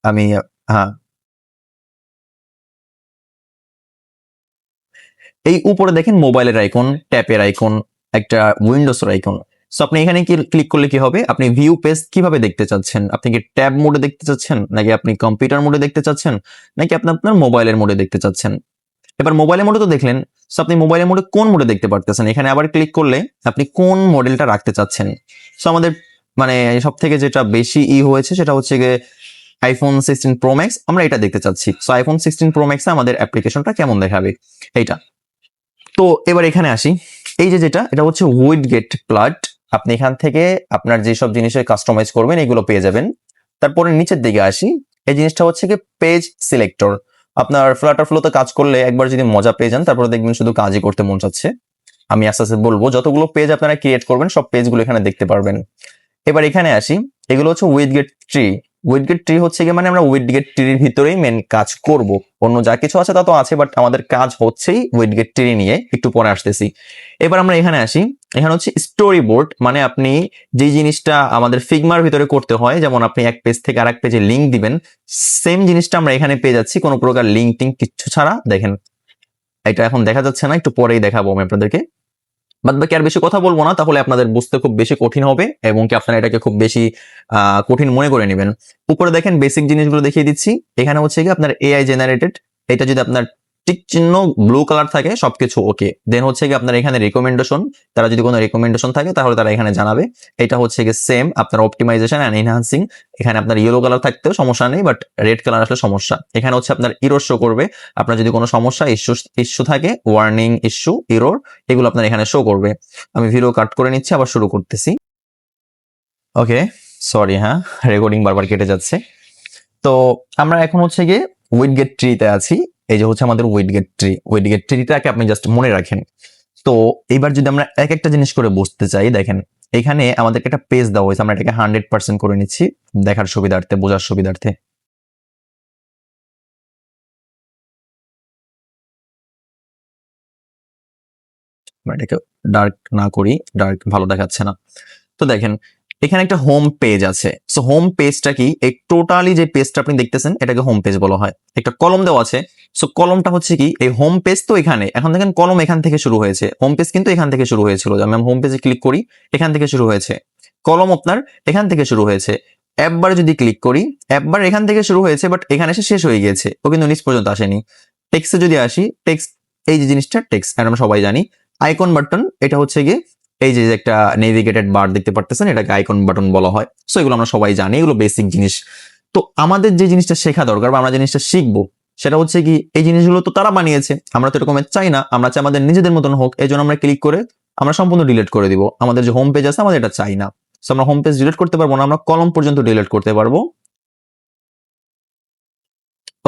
[SPEAKER 1] আমি হ্যাঁ, এই উপরে দেখেন মোবাইলের আইকন, ট্যাপের আইকন, একটা উইন্ডোজের আইকন। সো আপনি এখানে কি ক্লিক করলে কি হবে? আপনি ভিউ পেজ কিভাবে দেখতে চাচ্ছেন? আপনি কি ট্যাব মোডে দেখতে চাচ্ছেন, নাকি আপনি কম্পিউটার মোডে দেখতে চাচ্ছেন, নাকি আপনি আপনার মোবাইলের মোডে দেখতে চাচ্ছেন? এবার মোবাইলের মোডে তো দেখলেন। সো আপনি মোবাইলের মোডে কোন মোডে দেখতে পারতেছেন? এখানে আবার ক্লিক করলে আপনি কোন মডেলটা রাখতে চাচ্ছেন। সো আমাদের মানে সব থেকে যেটা বেশি হয়েছে সেটা হচ্ছে গিয়ে আইফোন 16 প্রো ম্যাক্স, আমরা এটা দেখতে চাচ্ছি। সো আইফোন 16 প্রো ম্যাক্সে আমাদের অ্যাপ্লিকেশনটা কেমন দেখাবে এইটা। তো এবার এখানে আসি, এই যে যেটা এটা হচ্ছে উইডগেট প্লাট। আপনি এখান থেকে আপনার যেসব জিনিসের কাস্টমাইজ করবেন এগুলো পেয়ে যাবেন। তারপরে নিচের দিকে আসি, এই জিনিসটা হচ্ছে কি পেজ সিলেক্টর। আপনার ফ্লাটার ফ্লোতে কাজ করলে একবার যদি মজা পেয়ে যান, তারপরে দেখবেন শুধু কাজই করতে মন চাচ্ছে। আমি আস্তে আস্তে বলবো, যতগুলো পেজ আপনারা ক্রিয়েট করবেন সব পেজগুলো এখানে দেখতে পারবেন। এবার এখানে আসি, এগুলো হচ্ছে উইডগেট ট্রি। উইডগেট ট্রি হচ্ছে কি, মানে আমরা উইডগেট ট্রির ভিতরেই মেন কাজ করব। অন্য যা কিছু আছে তা তো আছে, বাট আমাদের কাজ হচ্ছেই উইডগেট ট্রি নিয়ে, একটু পরে আসতেছি। এবার আমরা এখানে আসি, এখানে হচ্ছে স্টোরি বোর্ড। মানে আপনি যে জিনিসটা আমাদের ফিগমার ভিতরে করতে হয়, যেমন আপনি এক পেজ থেকে আরেক পেজে লিঙ্ক দিবেন, সেম জিনিসটা আমরা এখানে পেয়ে যাচ্ছি কোনো প্রকার লিঙ্ক টিঙ্ক কিচ্ছু ছাড়া। দেখেন এটা এখন দেখা যাচ্ছে না, একটু পরেই দেখাবো আমি আপনাদেরকে। বাদ বাকি আর বেশি কথা বলবো না, তাহলে আপনাদের বুঝতে খুব বেশি কঠিন হবে এবং কি আপনারা এটাকে খুব বেশি কঠিন মনে করে নেবেন। উপরে দেখেন বেসিক জিনিসগুলো দেখিয়ে দিচ্ছি। এখানে হচ্ছে কি আপনার এআই জেনারেটেড, এটা যদি আপনার টিক চিহ্ন ব্লু কালার থাকে সবকিছু ওকে। দেন হচ্ছে কি আপনার এখানে রিকমেন্ডেশন, তারা যদি কোনো রিকমেন্ডেশন থাকে তাহলে তারা এখানে জানাবে। এটা হচ্ছে কি সেম আপনার অপটিমাইজেশন এন্ড এনহান্সিং। এখানে আপনার ইয়েলো কালার থাকতেও সমস্যা নেই, বাট রেড কালার আসলে সমস্যা। এখানে হচ্ছে আপনার ইরোর শো করবে, আপনার যদি কোনো সমস্যা ইস্যু থাকে, ওয়ার্নিং ইস্যু, ইরোর, এগুলো আপনার এখানে শো করবে। আমি ভিডিও কাট করে নিচ্ছি, আবার শুরু করতেছি। ওকে, সরি, হ্যাঁ রেকর্ডিং বারবার কেটে যাচ্ছে। তো আমরা এখন হচ্ছে গিয়ে উইডগেট ট্রিতে আছি। এই যে হচ্ছে আমাদের উইডগেট ট্রি। উইডগেট ট্রিটাকে আপনি জাস্ট মনে রাখেন। তো এইবার যদি আমরা এক একটা জিনিস করে বুঝতে চাই, দেখেন এখানে আমাদেরকে একটা পেজ দেওয়া হয়েছে, আমরা এটাকে 100% করে নিচ্ছি দেখার সুবিধার্থে, বোঝার সুবিধার্থে। আমরা এটাকে ডার্ক না করি, ডার্ক ভালো দেখাচ্ছে না। তো দেখেন এখানে একটা হোম পেজ আছে। সো হোম পেজটা কি, এই টোটালি যে পেজটা আপনি দেখতেছেন এটাকে হোম পেজ বলা হয়। একটা কলম দেওয়া আছে। সো কলমটা হচ্ছে কি, এই হোম পেজ তো এখানে, এখন দেখেন কলম এখান থেকে শুরু হয়েছে, হোম পেজ কিন্তু এখান থেকে শুরু হয়েছিল। আমি হোম পেজে ক্লিক করি, এখান থেকে শুরু হয়েছে। কলম আপনার এখান থেকে শুরু হয়েছে। একবার যদি ক্লিক করি, একবার এখান থেকে শুরু হয়েছে, বাট এখানে এসে শেষ হয়ে গিয়েছে, ও কিন্তু নিচ পর্যন্ত আসেনি। টেক্সটে যদি আসি, টেক্সট, এই যে জিনিসটা টেক্সট, আর আমরা সবাই জানি আইকন বাটন, এটা হচ্ছে গিয়ে এই যে একটা নেভিগেটেড বার দেখতে পারতেছেন, এটাকে আইকন বাটন বলা হয়। সো এগুলো আমরা সবাই জানি, এগুলো বেসিক জিনিস। তো আমাদের যে জিনিসটা শেখা দরকার বা আমরা জিনিসটা শিখবো, সেটা হচ্ছে কি, এই জিনিসগুলো তো তারা বানিয়েছে, আমরা তো এরকম চাই না, আমরা চাই আমাদের নিজেদের মতন হোক। এই জন্য আমরা ক্লিক করে আমরা সম্পূর্ণ ডিলিট করে দিব। আমাদের যে হোম পেজ আছে আমাদের এটা চাই না। সো আমরা হোম পেজ ডিলিট করতে পারবো না, আমরা কলম পর্যন্ত ডিলিট করতে পারবো।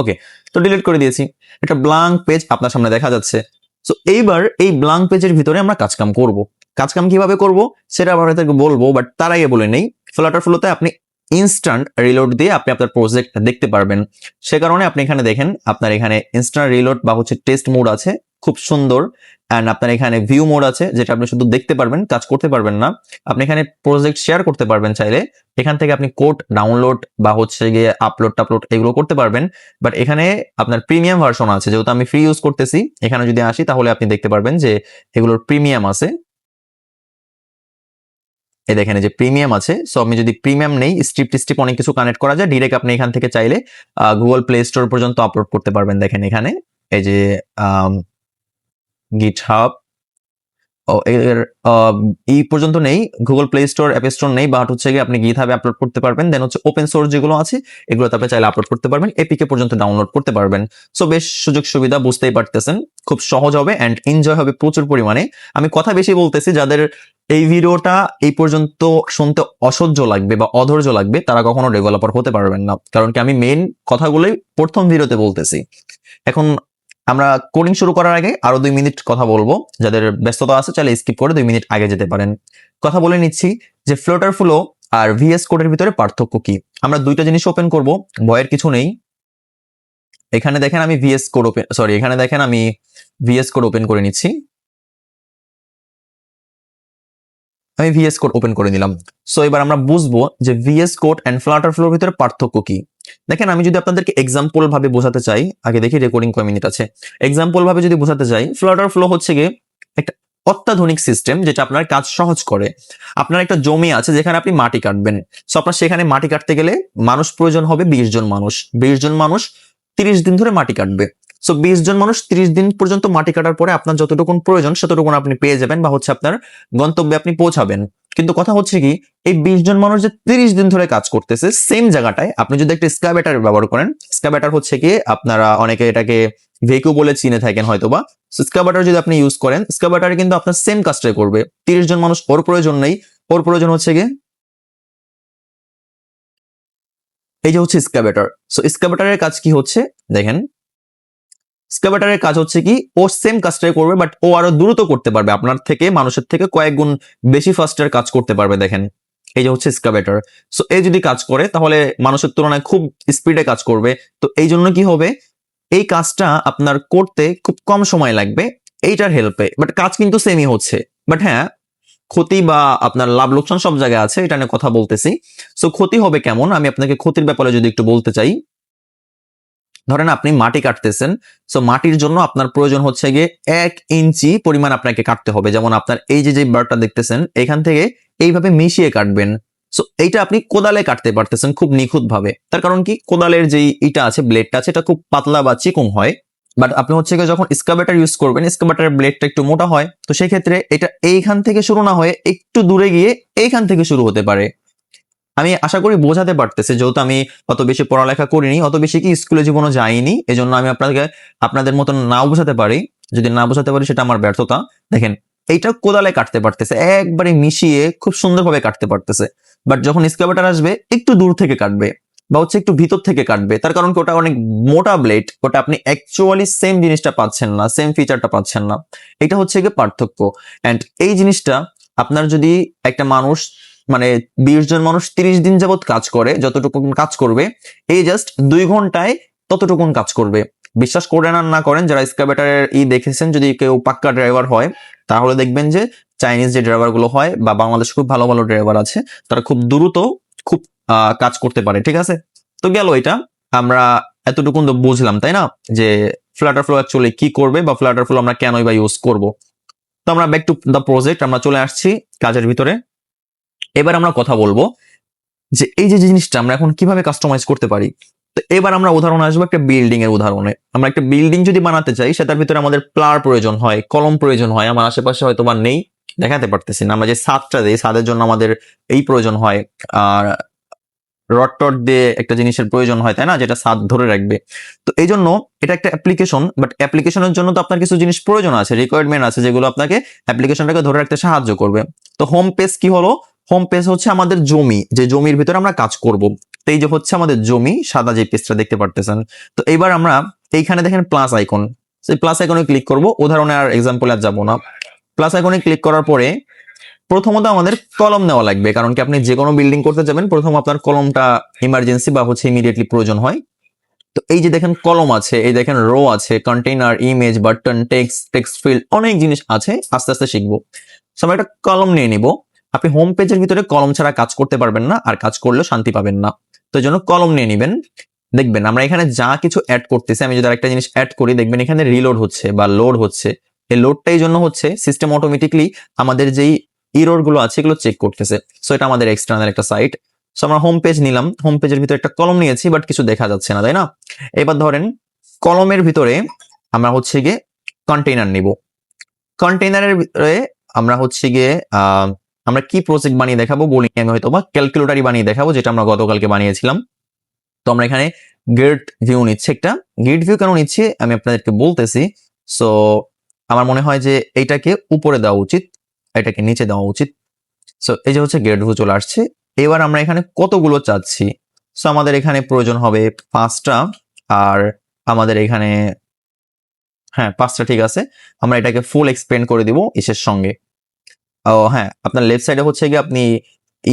[SPEAKER 1] ওকে, তো ডিলিট করে দিয়েছি। একটা ব্ল্যাঙ্ক পেজ আপনার সামনে দেখা যাচ্ছে। সো এইবার এই ব্ল্যাঙ্ক পেজের ভিতরে আমরা কাজকাম করব। কাজকাম কিভাবে করব সেটা আবার হয়তো বলবো, বাট তার আগে বলে নেই, ফ্লাটার ফ্লোতে আপনি ইনস্ট্যান্ট রিলোড দিয়ে আপনি আপনার প্রজেক্ট দেখতে পারবেন। সে কারণে আপনি এখানে দেখেন, আপনার এখানে ইনস্ট্যান্ট রিলোড বা হচ্ছে টেস্ট মোড আছে, খুব সুন্দর। অ্যান্ড আপনার এখানে ভিউ মোড আছে, যেটা আপনি শুধু দেখতে পারবেন, কাজ করতে পারবেন না। আপনি এখানে প্রজেক্ট শেয়ার করতে পারবেন চাইলে, এখান থেকে আপনি কোড ডাউনলোড বা হচ্ছে গিয়ে আপলোড টাপলোড এগুলো করতে পারবেন। বাট এখানে আপনার প্রিমিয়াম ভার্সন আছে, যেহেতু আমি ফ্রি ইউজ করতেছি, এখানে যদি আসি তাহলে আপনি দেখতে পারবেন যে এগুলোর প্রিমিয়াম আছে। এই দেখেন যে প্রিমিয়াম আছে। সো আমি যদি প্রিমিয়াম নেই, স্ট্রিপ অনেক কিছু কানেক্ট করা যায় ডিরেক্ট, আপনি এখান থেকে চাইলে গুগল প্লে স্টোর পর্যন্ত আপলোড করতে পারবেন। দেখেন এখানে এই যে গিটহাব এর এই পর্যন্ত নেই, Google play store app store নেই, বাট হচ্ছে গিয়ে আপনি গিটহাবে আপলোড করতে পারবেন। দেন হচ্ছে ওপেন সোর্স যেগুলো আছে এগুলো আপনি চাইলে আপলোড করতে পারবেন, এপিকে পর্যন্ত ডাউনলোড করতে পারবেন। সো বেশ সুযোগ সুবিধা, বুঝতেই পারতেছেন, খুব সহজ হবে অ্যান্ড এনজয় হবে প্রচুর পরিমাণে। আমি কথা বেশি বলতেছি, যাদের এই ভিডিওটা এই পর্যন্ত শুনতে অসহ্য লাগবে বা অধৈর্য লাগবে তারা কখনো ডেভেলপার হতে পারবেন না, কারণ কি আমি মেইন কথাগুলোই প্রথম ভিডিওতে বলতেছি। এখন আমরা কোডিং শুরু করার আগে আরো 2 মিনিট কথা বলবো, যাদের ব্যস্ততা আছে চাইলে স্কিপ করে 2 মিনিট আগে যেতে পারেন। কথা বলে নিচ্ছি যে ফ্লোটার ফ্লো আর ভিএস কোডের ভিতরে পার্থক্য কি। আমরা দুইটা জিনিস ওপেন করব, ভয়ের কিছু নেই। এখানে দেখেন আমি ভিএস কোড ওপেন, সরি এখানে দেখেন আমি ভিএস কোড ওপেন করে নিচ্ছি। আমি ভিএস কোড ওপেন করে নিলাম। সো এবার আমরা বুঝবো যে ভিএস কোড এন্ড ফ্লাটার ফ্লোর ভিতরে পার্থক্য কি। দেখেন আমি যদি আপনাদেরকে এক্সাম্পল ভাবে বোঝাতে চাই, আগে দেখি রেকর্ডিং কয় মিনিট আছে। এক্সাম্পল ভাবে যদি বোঝাতে চাই, ফ্লাটার ফ্লো হচ্ছে গিয়ে একটা অত্যাধুনিক সিস্টেম যেটা আপনার কাজ সহজ করে। আপনার একটা জমি আছে যেখানে আপনি মাটি কাটবেন, সো আপনার সেখানে মাটি কাটতে গেলে মানুষ প্রয়োজন হবে 20 জন মানুষ। 20 জন মানুষ 30 দিন ধরে মাটি কাটবে। সো 20 জন মানুষ 30 দিন পর্যন্ত মাটি কাটার পরে আপনার যতটুকুন প্রয়োজন সেতটুকুন আপনি পেয়ে যাবেন বা হচ্ছে আপনার গন্তব্যে আপনি পৌঁছাবেন। কিন্তু কথা হচ্ছে কি, এই 20 জন মানুষ যে 30 দিন ধরে কাজ করতেছে সেম জায়গাটায় আপনি যদি একটা স্ক্যাভেটার ব্যবহার করেন, স্ক্যাভেটার হচ্ছে কি আপনারা অনেকে এটাকে ভেকু বলে চিনে থাকেন হয়তোবা। স্ক্যাভেটার যদি আপনি ইউজ করেন, স্ক্যাভেটারে কিন্তু আপনার সেম কাজটাই করবে। 30 জন মানুষ ওর প্রয়োজন নেই, ওর প্রয়োজন হচ্ছে গিয়ে এই যে হচ্ছে স্ক্যাভেটার। সো স্ক্যাভেটারের কাজ কি হচ্ছে দেখেন, স্ক্যাভেটারের কাজ হচ্ছে কি ও সেম কাজটাই করবে, বাট ও আরো দ্রুত করতে পারবে, আপনার থেকে মানুষের থেকে কয়েক গুণ বেশি ফাস্টের কাজ করতে পারবে। দেখেন এই যে হচ্ছে স্ক্যাভেটার। সো এই যদি কাজ করে তাহলে মানুষের তুলনায় খুব স্পিডে কাজ করবে। তো এই জন্য কি হবে, এই কাজটা আপনার করতে খুব কম সময় লাগবে এইটার হেল্পে, বাট কাজ কিন্তু সেমই হচ্ছে। বাট হ্যাঁ, ক্ষতি বা আপনার লাভ লোকসান সব জায়গায় আছে, এটা নিয়ে কথা বলতেছি। সো ক্ষতি হবে কেমন, আমি আপনাকে ক্ষতির ব্যাপারে যদি একটু বলতে চাই। ধরেন আপনি মাটি কাটতেছেন, সো মাটির জন্য আপনার প্রয়োজন হচ্ছে গিয়ে 1 ইঞ্চি পরিমাণ আপনাকে কাটতে হবে। যেমন আপনার এই যে বারটা দেখতেছেন এখান থেকে এইভাবে মিশিয়ে কাটবেন। সো এইটা আপনি কোদালে কাটতে পারতেছেন খুব নিখুঁত ভাবে। তার কারণ কি, কোদালের যে ইটা আছে, ব্লেডটা আছে, এটা খুব পাতলা বা চিকন হয়। বাট আপনি হচ্ছে গিয়ে যখন স্ক্যাভেটার ইউজ করবেন, স্ক্যাভেটারের ব্লেডটা একটু মোটা হয়, তো সেই ক্ষেত্রে এটা এইখান থেকে শুরু না হয়ে একটু দূরে গিয়ে এইখান থেকে শুরু হতে পারে। আমি আশা করি বোঝাতে পারতেছি, যেহেতু আমি অত বেশি পড়ালেখা করিনি, অত বেশি কি স্কুলে জীবনও যাইনি, এজন্য আমি আপনাদের মতন নাও বোঝাতে পারি। যদি না বোঝাতে পারি সেটা আমার ব্যর্থতা। দেখেন এইটা কোদালে কাটতে পারতেছে, একবারে মিশিয়ে খুব সুন্দরভাবে কাটতে পারতেছে। বাট যখন স্ক্যাভেটার আসবে একটু দূর থেকে কাটবে বা হচ্ছে একটু ভিতর থেকে কাটবে, তার কারণ কি ওটা অনেক মোটা ব্লেড, ওটা আপনি অ্যাকচুয়ালি সেম জিনিসটা পাচ্ছেন না, সেম ফিচারটা পাচ্ছেন না। এটা হচ্ছে গিয়ে পার্থক্য। এন্ড এই জিনিসটা আপনার যদি একটা মানুষ মানে 20 জন মানুষ 30 দিন যাবত কাজ করে, যতটুকু কাজ করবে এই জাস্ট 2 ঘন্টায় ততটুকুন কাজ করবে। বিশ্বাস করেন আর না করেন, যারা স্ক্যাভেটারের দেখেছেন, যদি কেউ পাক্কা ড্রাইভার হয় তাহলে দেখবেন যে চাইনিজ যে ড্রাইভার গুলো হয় বা বাংলাদেশে খুব ভালো ভালো ড্রাইভার আছে, তারা খুব দ্রুত খুব কাজ করতে পারে। ঠিক আছে, তো গেল এটা, আমরা এতটুকুন তো বুঝলাম তাই না, যে ফ্লাটার ফ্লো অ্যাকচুয়ালি কি করবে বা ফ্লাটার ফ্লো আমরা কেনই বা ইউজ করব। তো আমরা ব্যাক টু দ্য প্রজেক্ট, আমরা চলে আসছি কাজের ভিতরে। এবার আমরা কথা বলবো যে এই যে জিনিসটা আমরা এখন কিভাবে কাস্টমাইজ করতে পারি। তো এবার আমরা উদাহরণ আসবো একটা বিল্ডিং এর উদাহরণে। আমরা একটা বিল্ডিং যদি বানাতে চাই, সেটার ভিতরে আমাদের প্লার প্রয়োজন হয়, কলম প্রয়োজন হয়। আমার আশেপাশে হয়তো বা নেই, দেখাতে পারতেছি না। আমরা যে ছাদটা দিই, ছাদের জন্য আমাদের এই প্রয়োজন হয়, আর রড টড দিয়ে একটা জিনিসের প্রয়োজন হয় তাই না, যেটা ছাদ ধরে রাখবে। তো এই জন্য এটা একটা অ্যাপ্লিকেশন, বাট অ্যাপ্লিকেশনের জন্য তো আপনার কিছু জিনিস প্রয়োজন আছে, রিকোয়ারমেন্ট আছে, যেগুলো আপনাকে অ্যাপ্লিকেশনটাকে ধরে রাখতে সাহায্য করবে। তো হোম পেজ কি হলো, হোম পেজ হচ্ছে আমাদের জমি, যে জমির ভিতরে আমরা কাজ করব। তো এই যে হচ্ছে আমাদের জমি, সাদা যে পেজটা দেখতে পারতেছেন। তো এবার আমরা এইখানে দেখেন প্লাস আইকন, সেই প্লাস আইকনে ক্লিক করব। উদাহরণে আর এক্সাম্পল আর যাবো না। প্লাস আইকনে ক্লিক করার পরে প্রথমত আমাদের কলম নেওয়া লাগবে, কারণ কি আপনি যে কোনো বিল্ডিং করতে যাবেন প্রথম আপনার কলমটা ইমার্জেন্সি বা হচ্ছে ইমিডিয়েটলি প্রয়োজন হয়। তো এই যে দেখেন কলম আছে, এই দেখেন রো আছে, container, image, button, text field, অনেক জিনিস আছে, আস্তে আস্তে শিখবো। সো আমরা একটা কলম নিয়ে নিব। আপনি হোম পেজের ভিতরে কলম ছাড়া কাজ করতে পারবেন না, আর কাজ করলেও শান্তি পাবেন না। তো এই জন্য কলম নিয়ে নিবেন। দেখবেন আমরা এখানে যা কিছু অ্যাড করতেছি, আমি যদি আরেকটা জিনিস অ্যাড করি, দেখবেন এখানে রিলোড হচ্ছে বা লোড হচ্ছে। এই লোডটাই জন্য হচ্ছে সিস্টেম অটোমেটিকলি আমাদের যেই ইরর গুলো আছে এগুলো চেক করতেছে। সো এটা আমাদের এক্সটার্নাল একটা সাইট। সো আমরা হোম পেজ নিলাম, হোম পেজের ভিতরে একটা কলম নিয়েছি, বাট কিছু দেখা যাচ্ছে না, তাই না? এবার ধরেন কলমের ভিতরে আমরা হচ্ছে গিয়ে কন্টেইনার নিব। কন্টেইনারের ভিতরে আমরা হচ্ছে গিয়ে আমরা কি প্রজেক্ট বানিয়ে দেখাবো বলি, আমি হয়তো বা ক্যালকুলেটরই বানিয়ে দেখাবো, যেটা আমরা গতকালকে বানিয়েছিলাম। তো আমরা এখানে গ্রিড ভিউ নিচ্ছি একটা। গ্রিড ভিউ কেন নিচ্ছি আমি আপনাদেরকে বলতেছি। সো আমার মনে হয় যে এইটাকে উপরে দেওয়া উচিত, এটাকে নিচে দেওয়া উচিত। সো এই যে হচ্ছে গ্রিড ভিউ চলে আসছে। এবার আমরা এখানে কতগুলো চাচ্ছি? সো আমাদের এখানে প্রয়োজন হবে 5টা, আর আমাদের এখানে হ্যাঁ 5টা ঠিক আছে। আমরা এটাকে ফুল এক্সপ্যান্ড করে দিব ইসের সঙ্গে। ও হ্যাঁ, আপনার লেফট সাইডে হচ্ছে গিয়ে আপনি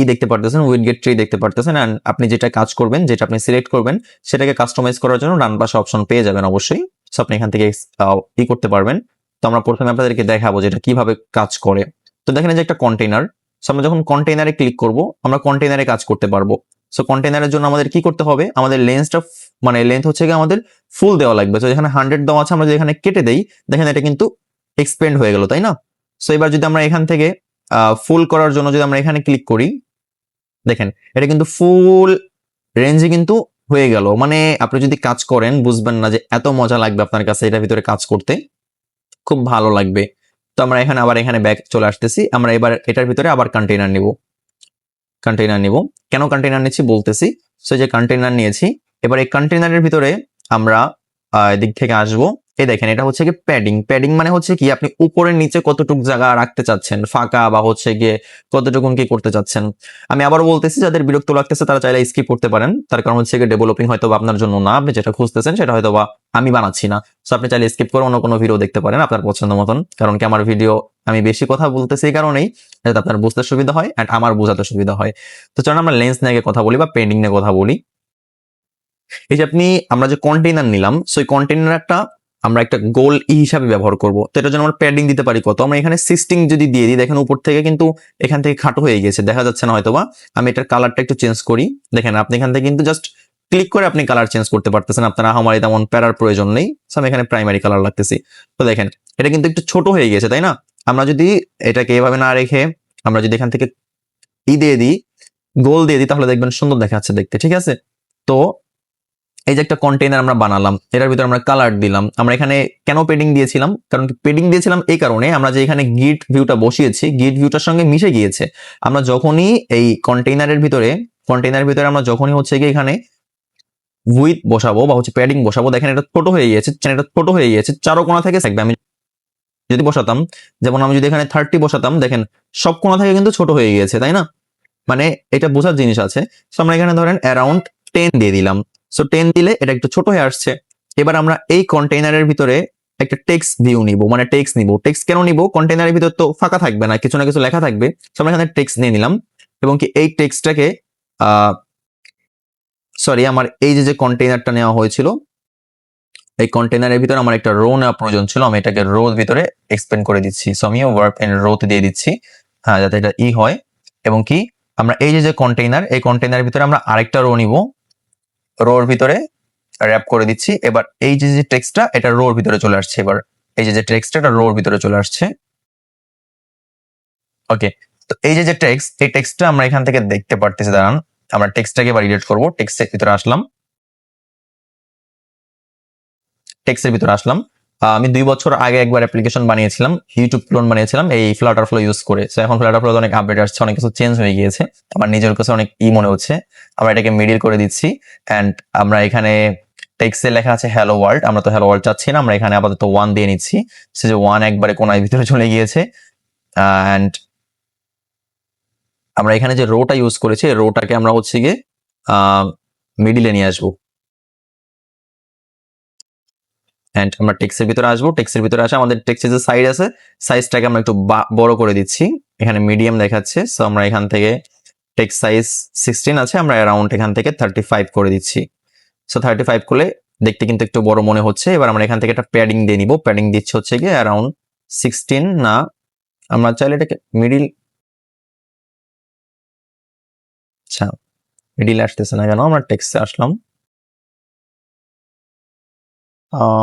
[SPEAKER 1] দেখতে পারতেছেন, উইডগেট ট্রি দেখতে পারতেছেন, এন্ড আপনি যেটা কাজ করবেন, যেটা আপনি সিলেক্ট করবেন সেটাকে কাস্টমাইজ করার জন্য ডান পাশে অপশন পেয়ে যাবেন অবশ্যই। সো আপনি এখান থেকে করতে পারবেন। তো আমরা প্রথমে আপনাদেরকে দেখাবো যেটা কিভাবে কাজ করে। তো দেখেন এই যে একটা কন্টেইনার। সো আমরা যখন কন্টেইনারে ক্লিক করব আমরা কন্টেইনারে কাজ করতে পারবো। সো কন্টেইনারের জন্য আমাদের কি করতে হবে, আমাদের লেন্থটা মানে লেন্থ হচ্ছে গিয়ে আমাদের ফুল দেওয়া লাগবে। তো এখানে 100 দেওয়া আছে, আমরা যদি এখানে কেটে দেই দেখেন এটা কিন্তু এক্সপেন্ড হয়ে গেল, তাই না? সো এবার যদি আমরা এখান থেকে ফুল করার জন্য যদি আমরা এখানে ক্লিক করি, দেখেন এটা কিন্তু ফুল রেঞ্জে কিন্তু হয়ে গেল। মানে আপনি যদি কাজ করেন বুঝবেন না যে এত মজা লাগবে আপনার কাছে এটার ভিতরে কাজ করতে, খুব ভালো লাগবে। তো আমরা এখানে আবার এখানে ব্যাক চলে আসতেছি। আমরা এবার এটার ভিতরে আবার কন্টেইনার নিব। কেন কন্টেইনার নিচ্ছি বলতেছি। সো যে কন্টেইনার নিয়েছি, এবার এই কন্টেইনারের ভিতরে আমরা এদিক থেকে আসবো। এই দেখেন এটা হচ্ছে কি প্যাডিং মানে হচ্ছে কি আপনি উপরে নিচে কতটুকু জায়গা রাখতে চাচ্ছেন ফাঁকা, বা হচ্ছে গিয়ে কতটুকু কি করতে চাচ্ছেন। আমি আবার বলতেছি যাদের বিরক্ত লাগতেছে তারা চাইলে স্কিপ করতে পারেন, তার কারণ হচ্ছে গিয়ে ডেভেলপিং হয়তো বা আপনার জন্য না, আপনি যেটা খুঁজতেছেন সেটা হয়তো বা আমি বানাচ্ছি না। সো আপনি চাইলে স্কিপ করে অন্য কোনো ভিডিও দেখতে পারেন আপনার পছন্দ মতন, কারণ কি আমার ভিডিও আমি বেশি কথা বলতেছি এই কারণেই যাতে আপনার বুঝতে সুবিধা হয় এন্ড আমার বোঝাতে সুবিধা হয়। তো চলুন আমরা লেন্স নিয়ে কথা বলি বা পেন্ডিং নিয়ে কথা বলি। এই যে আমরা যে কন্টেইনার নিলাম, সো এই কন্টেইনারটা আমরা একটা গোল হিসাবে ব্যবহার করব। তো এটার জন্য আমরা প্যাডিং দিতে পারি কত, আমরা এখানে 16 যদি দিয়ে দিই, দেখেন উপর থেকে কিন্তু এখান থেকে খাটো হয়ে গেছে, দেখা যাচ্ছে না হয়তোবা। আমি এটার কালারটা একটু চেঞ্জ করি। দেখেন আপনি এখান থেকে কিন্তু জাস্ট ক্লিক করে আপনি কালার চেঞ্জ করতে পারতেছেন, আপনার আমার তেমন প্যারার প্রয়োজন নেই। সো আমি এখানে প্রাইমারি কালার লাগতেছি। তো দেখেন এটা কিন্তু একটু ছোট হয়ে গেছে, তাই না? আমরা যদি এটাকে এভাবে না রেখে আমরা যদি এখান থেকে দিয়ে দিই, গোল দিয়ে দিই, তাহলে দেখবেন সুন্দর দেখা যাচ্ছে দেখতে, ঠিক আছে? তো এই যে একটা কন্টেইনার আমরা বানালাম, এটার ভিতরে আমরা কালার দিলাম। আমরা এখানে কেন পেডিং দিয়েছিলাম, কারণ পেডিং দিয়েছিলাম এই কারণে আমরা যে এখানে গিট ভিউটা বসিয়েছি, গিট ভিউটার সঙ্গে মিশে গিয়েছে। আমরা যখনই এই কন্টেইনারের ভিতরে আমরা যখনই হচ্ছে গিয়ে এখানে উইথ বসাবো বা হচ্ছে প্যাডিং বসাবো, দেখেন এটা ছোট হয়ে গিয়েছে, এটা ছোট হয়ে গিয়েছে, চারো কোণা থেকে থাকবে। আমি যদি বসাতাম, যেমন আমি যদি এখানে 30 বসাতাম, দেখেন সব কোণা থেকে কিন্তু ছোট হয়ে গিয়েছে, তাই না? মানে এটা বোঝার জিনিস আছে। সো আমরা এখানে ধরেন অ্যারাউন্ড 10 দিয়ে দিলাম। সো 10 দিলে এটা একটু ছোট হয়ে আসছে। এবার আমরা এই কন্টেইনারের ভিতরে একটা টেক্সট ভিউ নিব, মানে টেক্সট নিব। টেক্সট কেন নিব, কন্টেইনারের ভিতর তো ফাঁকা থাকবে না, কিছু না কিছু লেখা থাকবে। সো আমরা এখানে টেক্সট নিয়ে নিলাম, এবং কি এই টেক্সটটাকে সরি আমার এই যে কন্টেইনারটা নেওয়া হয়েছিল, এই কন্টেইনারের ভিতরে আমার একটা রো নেওয়া প্রয়োজন ছিল, আমি এটাকে রো ভিতরে এক্সপ্যান্ড করে দিচ্ছি। সো আমিও ভার্ব ইন রোতে দিয়ে দিচ্ছি, হ্যাঁ, যাতে এটা হয়। এবং কি আমরা এই যে কন্টেইনার, এই কন্টেইনারের ভিতরে আমরা আরেকটা রো নিব, রোর ভিতরে র‍্যাপ করে দিচ্ছি। এবার এই যে টেক্সটটা এটা রোর ভিতরে চলে আসছে। এবার এই যে টেক্সটটা এটা রোর ভিতরে চলে আসছে। ওকে, তো এই যে টেক্সট, এই টেক্সটটা আমরা এখান থেকে দেখতে পারতেছি। দাঁড়ান, আমরা টেক্সটটাকে এবার এডিট করব। টেক্সটের ভিতরে আসলাম, টেক্সটের ভিতরে আসলাম। আমি 2 বছর আগে একবার অ্যাপ্লিকেশন বানিয়েছিলাম, ইউটিউব ক্লোন বানিয়েছিলাম এই ফ্লাটার ফ্লো ইউজ করে। সো এখন ফ্লাটার ফ্লো অনেক আপডেট আসছে, অনেক কিছু চেঞ্জ হয়ে গিয়েছে, আমার নিজের কাছে অনেক মনে হচ্ছে। আমরা এটাকে মিডিল করে দিচ্ছি, এন্ড আমরা এখানে টেক্সটে লেখা আছে হ্যালো ওয়ার্ল্ড, আমরা তো হ্যালো ওয়ার্ল্ড চাচ্ছি না, আমরা এখানে আপাতত 1 দিয়ে নিচ্ছি। সে যে 1 একবারে কোনার ভিতরে চলে গিয়েছে। এন্ড আমরা এখানে যে রোটা ইউজ করেছি, রোটাকে আমরা হচ্ছে গিয়ে মিডিলে নিয়ে আসবো। এন্ড আমরা টেক্সটের ভিতরে আসবো। টেক্সটের ভিতরে আসে আমাদের টেক্সটের যে সাইজ আছে, সাইজটাকে আমরা একটু বড় করে দিচ্ছি। এখানে মিডিয়াম দেখাচ্ছে, সো আমরা এখান থেকে টেক্সট সাইজ 16 আছে, আমরা অ্যারাউন্ড এখান থেকে 35 করে দিচ্ছি। সো 35 করলে দেখতে কিন্তু একটু বড় মনে হচ্ছে। এবার আমরা এখান থেকে একটা প্যাডিং দিয়ে নিব। প্যাডিং দিচ্ছে হচ্ছে গিয়ে অ্যারাউন্ড 16 না, আমরা চাইলে এটাকে মিডিল, আচ্ছা মিডিল আসতেছে না কেন, আমরা টেক্সটে আসলাম।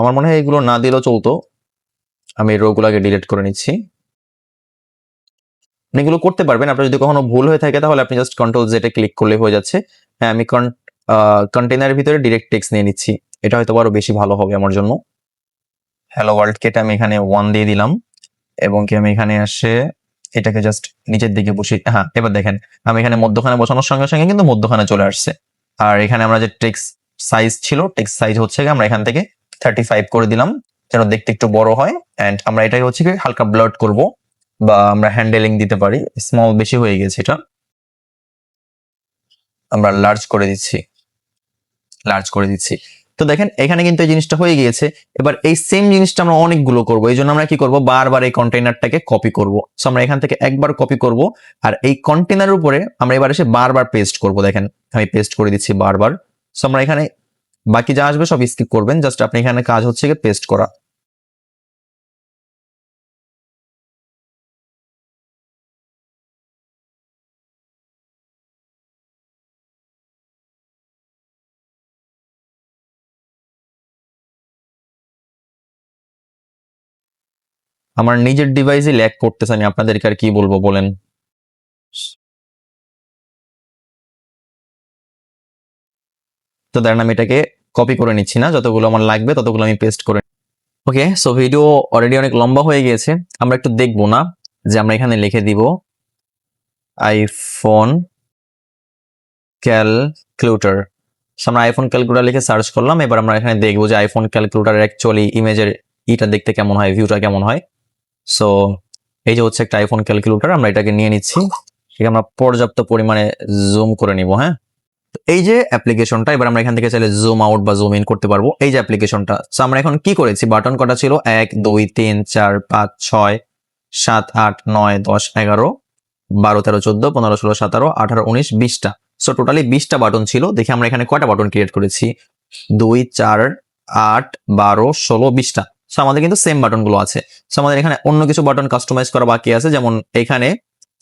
[SPEAKER 1] আমার মনে হয় এগুলো না দিলেও চলতো, আমি রো গুলাকে ডিলিট করে নিচ্ছি। আপনি এগুলো করতে পারবেন, আপনার যদি কখনো ভুল হয়ে থাকে তাহলে আপনি জাস্ট কন্ট্রোল জেটে ক্লিক করলে হয়ে যাচ্ছে। হ্যাঁ, আমি কন্টেনারের ভিতরে ডিরেক্ট টেক্সট নিয়ে নিচ্ছি, এটা হয়তো আরো বেশি ভালো হবে আমার জন্য। হ্যালো ওয়ার্ল্ড কেটে আমি এখানে 1 দিয়ে দিলাম, এবং কি আমি এখানে আসে এটাকে জাস্ট নিচের দিকে বসি। হ্যাঁ, এবার দেখেন আমি এখানে মধ্যখানে বসানোর সঙ্গে সঙ্গে কিন্তু মধ্যখানে চলে আসছে। আর এখানে আমরা যে টেক্সট সাইজ ছিল, টেক্সট সাইজ হচ্ছে আমরা এখান থেকে 35 করে দিলাম, যেন দেখতে একটু বড় হয়। এন্ড আমরা এটাকে হচ্ছে কি হালকা ব্লাড করব, বা আমরা হ্যান্ডেলিং দিতে পারি। স্মল বেশি হয়ে গেছে, এটা আমরা লার্জ করে দিচ্ছি। তো দেখেন এখানে কিন্তু এই জিনিসটা হয়ে গিয়েছে। এবার এই সেম জিনিসটা আমরা অনেকগুলো করব, এই জন্য আমরা কি করব, বারবার এই কন্টেইনারটাকে কপি করব। সো আমরা এখান থেকে একবার কপি করব, আর এই কন্টেইনারের উপরে আমরা এবার এসে বারবার পেস্ট করব। দেখেন আমি পেস্ট করে দিচ্ছি বারবার। সো আমরা এখানে বাকি যা আসবে সব স্কিপ করবেন, জাস্ট আপনি এখানে কাজ হচ্ছে কি পেস্ট করা। আমার নিজের ডিভাইসে ল্যাগ করতেছে, আমি আপনাদেরকে আর কি বলবো বলেন। তো দেখেন আমি এটাকে কপি করে নিচ্ছি না, যতগুলো আমার লাগবে ততগুলো আমি পেস্ট করে। ওকে, সো ভিডিও অলরেডি অনেক লম্বা হয়ে গিয়েছে, আমরা একটু দেখবো না যে আমরা এখানে লিখে দিব আইফোন ক্যালকুলেটর। আমরা আইফোন ক্যালকুলেটর লিখে সার্চ করলাম। এবার আমরা এখানে দেখবো যে আইফোন ক্যালকুলেটরের অ্যাকচুয়ালি ইমেজের ইটা দেখতে কেমন হয়, ভিউটা কেমন হয়। সো এই যে হচ্ছে একটা আইফোন ক্যালকুলেটর, আমরা এটাকে নিয়ে নিচ্ছি, ঠিক আমরা পর্যাপ্ত পরিমাণে জুম করে নিব। হ্যাঁ, এই যে অ্যাপ্লিকেশনটা, এবার আমরা এখান থেকে চাইলে জুম আউট বা জুম ইন করতে পারবো। এই যে অ্যাপ্লিকেশনটা, সো আমরা এখন কি করেছি, বাটন কটা ছিল, 1 2 3 4 5 6 7 8 9 10 11 12 13 14 15 16 17 18 19 20টা। সো টোটালি 20টা বাটন ছিল। দেখি আমরা এখানে কয়টা বাটন ক্রিয়েট করেছি, 2 4 8 12 16 20টা। সো আমাদের কিন্তু সেম বাটন গুলো আছে। সো আমাদের এখানে অন্য কিছু বাটন কাস্টমাইজ করা বাকি আছে, যেমন এখানে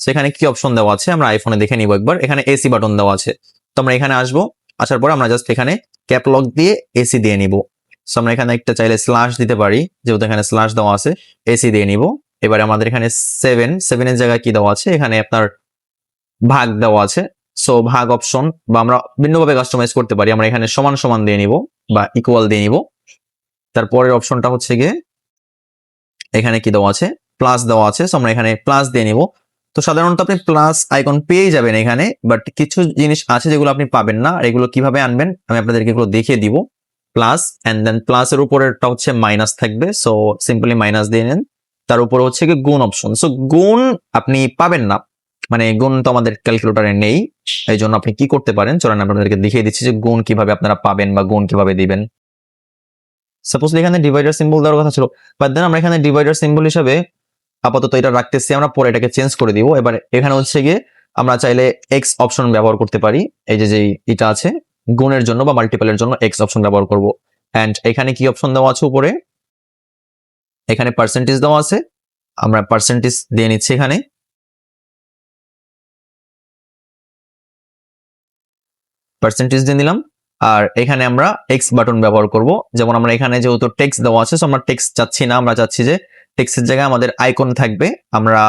[SPEAKER 1] সেখানে কি অপশন দেওয়া আছে আমরা আইফোনে দেখে নিব একবার। এখানে এসি বাটন দেওয়া আছে, তো আমরা এখানে আসবো, আসার পর আমরা জাস্ট এখানে ক্যাপলক দিয়ে এসি দিয়ে নিব। সো আমরা এখানে একটা চাইলে স্ল্যাশ দিতে পারি, যেহেতু এখানে স্ল্যাশ দেওয়া আছে, এসি দিয়ে নিব। এবারে আমাদের এখানে 7 এর জায়গায় কি দেওয়া আছে, এখানে আপনার ভাগ দেওয়া আছে। সো ভাগ অপশন বা আমরা ভিন্নভাবে কাস্টমাইজ করতে পারি। আমরা এখানে সমান সমান দিয়ে নিব বা ইকুয়াল দিয়ে নিব। তারপরের অপশনটা হচ্ছে গিয়ে এখানে কি দেওয়া আছে, প্লাস দেওয়া আছে, সো আমরা এখানে প্লাস দিয়ে নিব। তো সাধারণত আপনি প্লাস আইকন পেয়ে যাবেন এখানে, বাট কিছু জিনিস আছে যেগুলো আপনি পাবেন না, আর এগুলো কিভাবে আনবেন আমি আপনাদেরকে এগুলো দেখিয়ে দিব। প্লাস এন্ড দেন প্লাসের উপরেরটা হচ্ছে মাইনাস থাকবে, সো সিম্পলি মাইনাস দিয়ে নেন। তার উপরে হচ্ছে কি গুণ অপশন, সো গুণ আপনি পাবেন না, মানে গুণ তো আমাদের ক্যালকুলেটরে নেই। এই জন্য আপনি কি করতে পারেন, চলেন আপনাদেরকে দেখিয়ে দিচ্ছি যে গুণ কিভাবে আপনারা পাবেন বা গুণ কিভাবে দিবেন। সাপোজ এখানে ডিভাইডার সিম্বল দেওয়ার কথা ছিল, বাট দেন আমরা এখানে ডিভাইডার সিম্বল হিসাবে আপাতত এটা রাখতেছি, আমরা পরে এটাকে চেঞ্জ করে দিব। এবার এখানে হচ্ছে গিয়ে আমরা চাইলে এক্স অপশন ব্যবহার করতে পারি। এই যে এটা আছে গুণের জন্য বা মাল্টিপলের জন্য এক্স অপশন ব্যবহার করব। এন্ড এখানে কি অপশন দেওয়া আছে উপরে, এখানে পার্সেন্টেজ দেওয়া আছে, আমরা পার্সেন্টেজ দিয়ে নিচ্ছি এখানে। পার্সেন্টেজ দিয়ে দিলাম। আর এখানে আমরা এক্স বাটন ব্যবহার করব। যেমন আমরা এখানে যেহেতু টেক্সট দেওয়া আছে, আমরা টেক্সট চাচ্ছি না, আমরা চাচ্ছি যে টেক্সটের জায়গায় আমাদের আইকন থাকবে। আমরা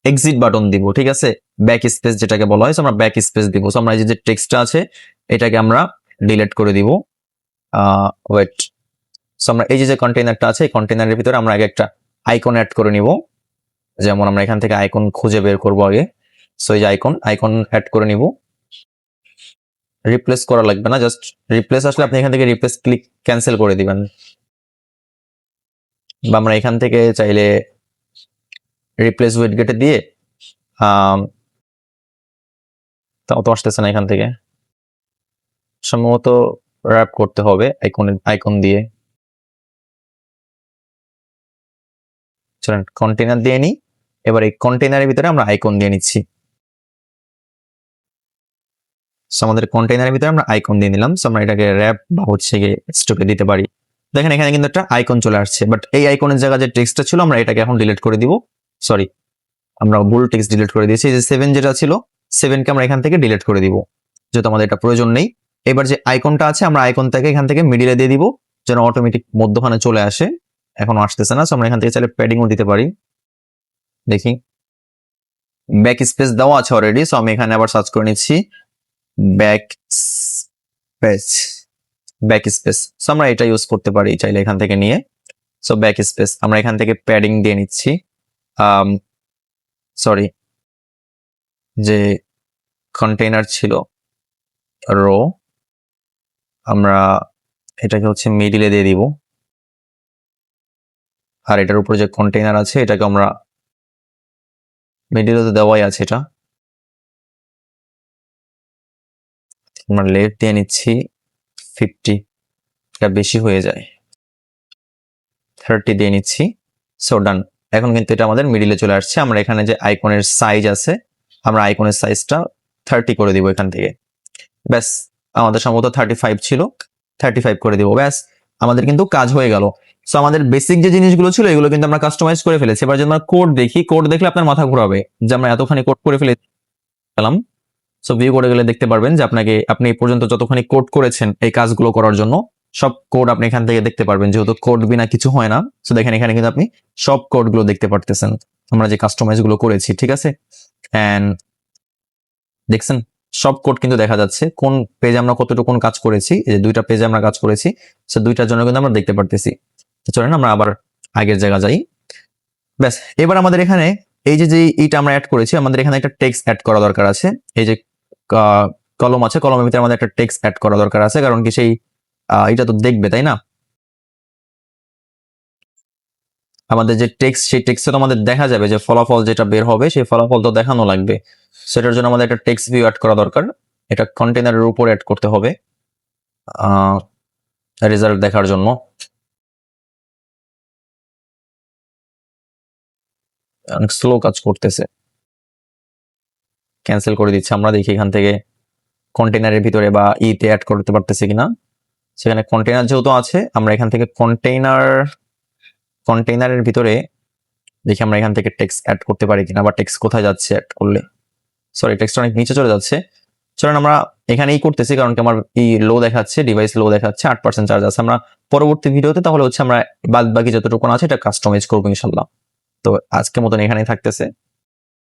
[SPEAKER 1] এক্সিট বাটন দিব, ঠিক আছে, ব্যাক স্পেস যেটাকে বলা হয়, আমরা ব্যাক স্পেস দিব। সো আমরা এই যে টেক্সটটা আছে এটাকে আমরা ডিলিট করে দিব। ওয়েট, সো আমরা এই যে কন্টেইনারটা আছে, এই কন্টেইনারের ভিতরে আমরা আগে একটা আইকন অ্যাড করে নিব। যেমন আমরা এখান থেকে আইকন খুঁজে বের করব আগে। সো এই যে আইকন অ্যাড করে নিব। রিপ্লেস করা লাগবে না, জাস্ট রিপ্লেস আসলে আপনি এখান থেকে রিপ্লেস ক্লিক ক্যান্সেল করে দিবেন, বা আমরা এখান থেকে চাইলে রিপ্লেস উইথ গেটে দিয়ে তাও তো আসতেছে না এখান থেকে সম্ভবত। র্যাপ করতে হবে আইকন দিয়ে। চলেন কন্টেইনার দিয়ে নিই। এবার এই কন্টেইনারের ভিতরে আমরা আইকন দিয়ে নিচ্ছি। আমাদের কন্টেইনারের ভিতরে আমরা আইকন দিয়ে নিলাম। আমরা এটাকে র্যাপ বা হচ্ছে গিয়ে স্টকে দিতে পারি। দেখেন এখানে কিন্তু একটা আইকন চলে আসছে, বাট এই আইকনের জায়গায় যে টেক্সটটা ছিল আমরা এটাকে এখন ডিলিট করে দিব। সরি, আমরা ভুল টেক্সট ডিলিট করে দিয়েছি। এই যে 7 যেটা ছিল 7কে আমরা এখান থেকে ডিলিট করে দিব, যেহেতু আমাদের এটা প্রয়োজন নেই। এবার যে আইকনটা আছে আমরা আইকনটাকে এখান থেকে মিডিলে দিয়ে দিব, যেন অটোমেটিক মধ্যখানে চলে আসে। এখনো আসতেছে না, আমরা এখান থেকে চাইলে প্যাডিংও দিতে পারি। দেখি ব্যাক স্পেস দেওয়া আছে অলরেডি, সো আমি এখানে আবার সার্চ করে নিচ্ছি ব্যাক স্পেস। সো আমরা এটা ইউজ করতে পারি চাইলে এখান থেকে নিয়ে। সো ব্যাক স্পেস আমরা এখান থেকে প্যাডিং দিয়ে নিচ্ছি। সরি, যে কন্টেইনার ছিল রো, আমরা এটাকে হচ্ছে মিডিলে দিয়ে দিব। আর এটার উপর যে কন্টেইনার আছে এটাকে আমরা মিডিলে তো দেওয়াই আছে, এটা আমরা লেফট দিয়ে নিচ্ছি 50, এটা বেশি হয়ে যায়, 30 দিয়ে নিচ্ছি। সো ডান। এখন কিন্তু এটা আমাদের মিডিলে চলে আসছে। আমরা এখানে যে আইকনের সাইজ আছে আমরা আইকনের সাইজটা 30 করে দিব এখান থেকে। ব্যাস, আমাদের সম্ভবত 35 ছিল, 35 করে দিব। ব্যাস, আমাদের কিন্তু কাজ হয়ে গেল। সো আমাদের বেসিক যে জিনিসগুলো ছিল এগুলো কিন্তু আমরা কাস্টমাইজ করে ফেলেছি। এবার যদি আমরা কোড দেখি, কোড দেখলে আপনার মাথা ঘোরাবে যে আমরা এতখানি কোড করে ফেলেছিলাম। সো ভিউ করে গেলে দেখতে পারবেন যে আপনি এই পর্যন্ত যতখানি কোড করেছেন এই কাজগুলো করার জন্য সব কোড আপনি এখান থেকে দেখতে পারবেন, যেহেতু কোড বিনা কিছু হয় না। সো দেখেন এখানে কিন্তু আপনি সব কোডগুলো দেখতে পারতেছেন আমরা যে কাস্টমাইজ গুলো করেছি, ঠিক আছে। এন্ড দেখছেন সব কোড কিন্তু দেখা যাচ্ছে, কোন পেজে আমরা কতটুকু কাজ করেছি। এই যে 2টা পেজে আমরা কাজ করেছি, সো 2টার জন্য কিন্তু আমরা দেখতে পারতেছি। তো চলেন আমরা আবার আগের জায়গা যাই। ব্যাস, এবার আমাদের এখানে এই যে এইটা আমরা অ্যাড করেছি, আমাদের এখানে একটা টেক্সট অ্যাড করা দরকার আছে। এই যে কলম আছে, কলমের ভিতরে আমাদের একটা টেক্সট অ্যাড করা দরকার আছে, কারণ কি সেই এটা তো দেখবে, তাই না। আমাদের যে টেক্সট, সেই টেক্সটে তো আমাদের দেখা যাবে যে ফলাফল যেটা বের হবে সেই ফলাফল তো দেখানো লাগবে। সেটার জন্য আমাদের একটা টেক্সট ভিউ অ্যাড করা দরকার। এটা কন্টেইনারের উপর অ্যাড করতে হবে রেজাল্ট দেখার জন্য। অনেক স্লো কাজ করতেছে, ক্যান্সেল করে দিচ্ছে। আমরা দেখি এখান থেকে কন্টেইনারের ভিতরে বা ইতে অ্যাড করতে পারতেছি কিনা। সেখানে কন্টেইনার যেহেতু আছে আমরা এখান থেকে কন্টেইনারের ভিতরে দেখি আমরা এখান থেকে টেক্সট অ্যাড করতে পারি কিনা, বা টেক্সট কোথায় যাচ্ছে অ্যাড করলে। সরি, টেক্সট অনেক নিচে চলে যাচ্ছে। চলেন আমরা এখানেই করতেছি, কারণ কি আমার লো দেখাচ্ছে, ডিভাইস লো দেখাচ্ছে, 8% চার্জ আছে। আমরা পরবর্তী ভিডিওতে তাহলে হচ্ছে আমরা বাদ বাকি যতটুকু আছে এটা কাস্টমাইজ করবো ইনশাল্লাহ। তো আজকের মতন এখানেই থাকতেছে।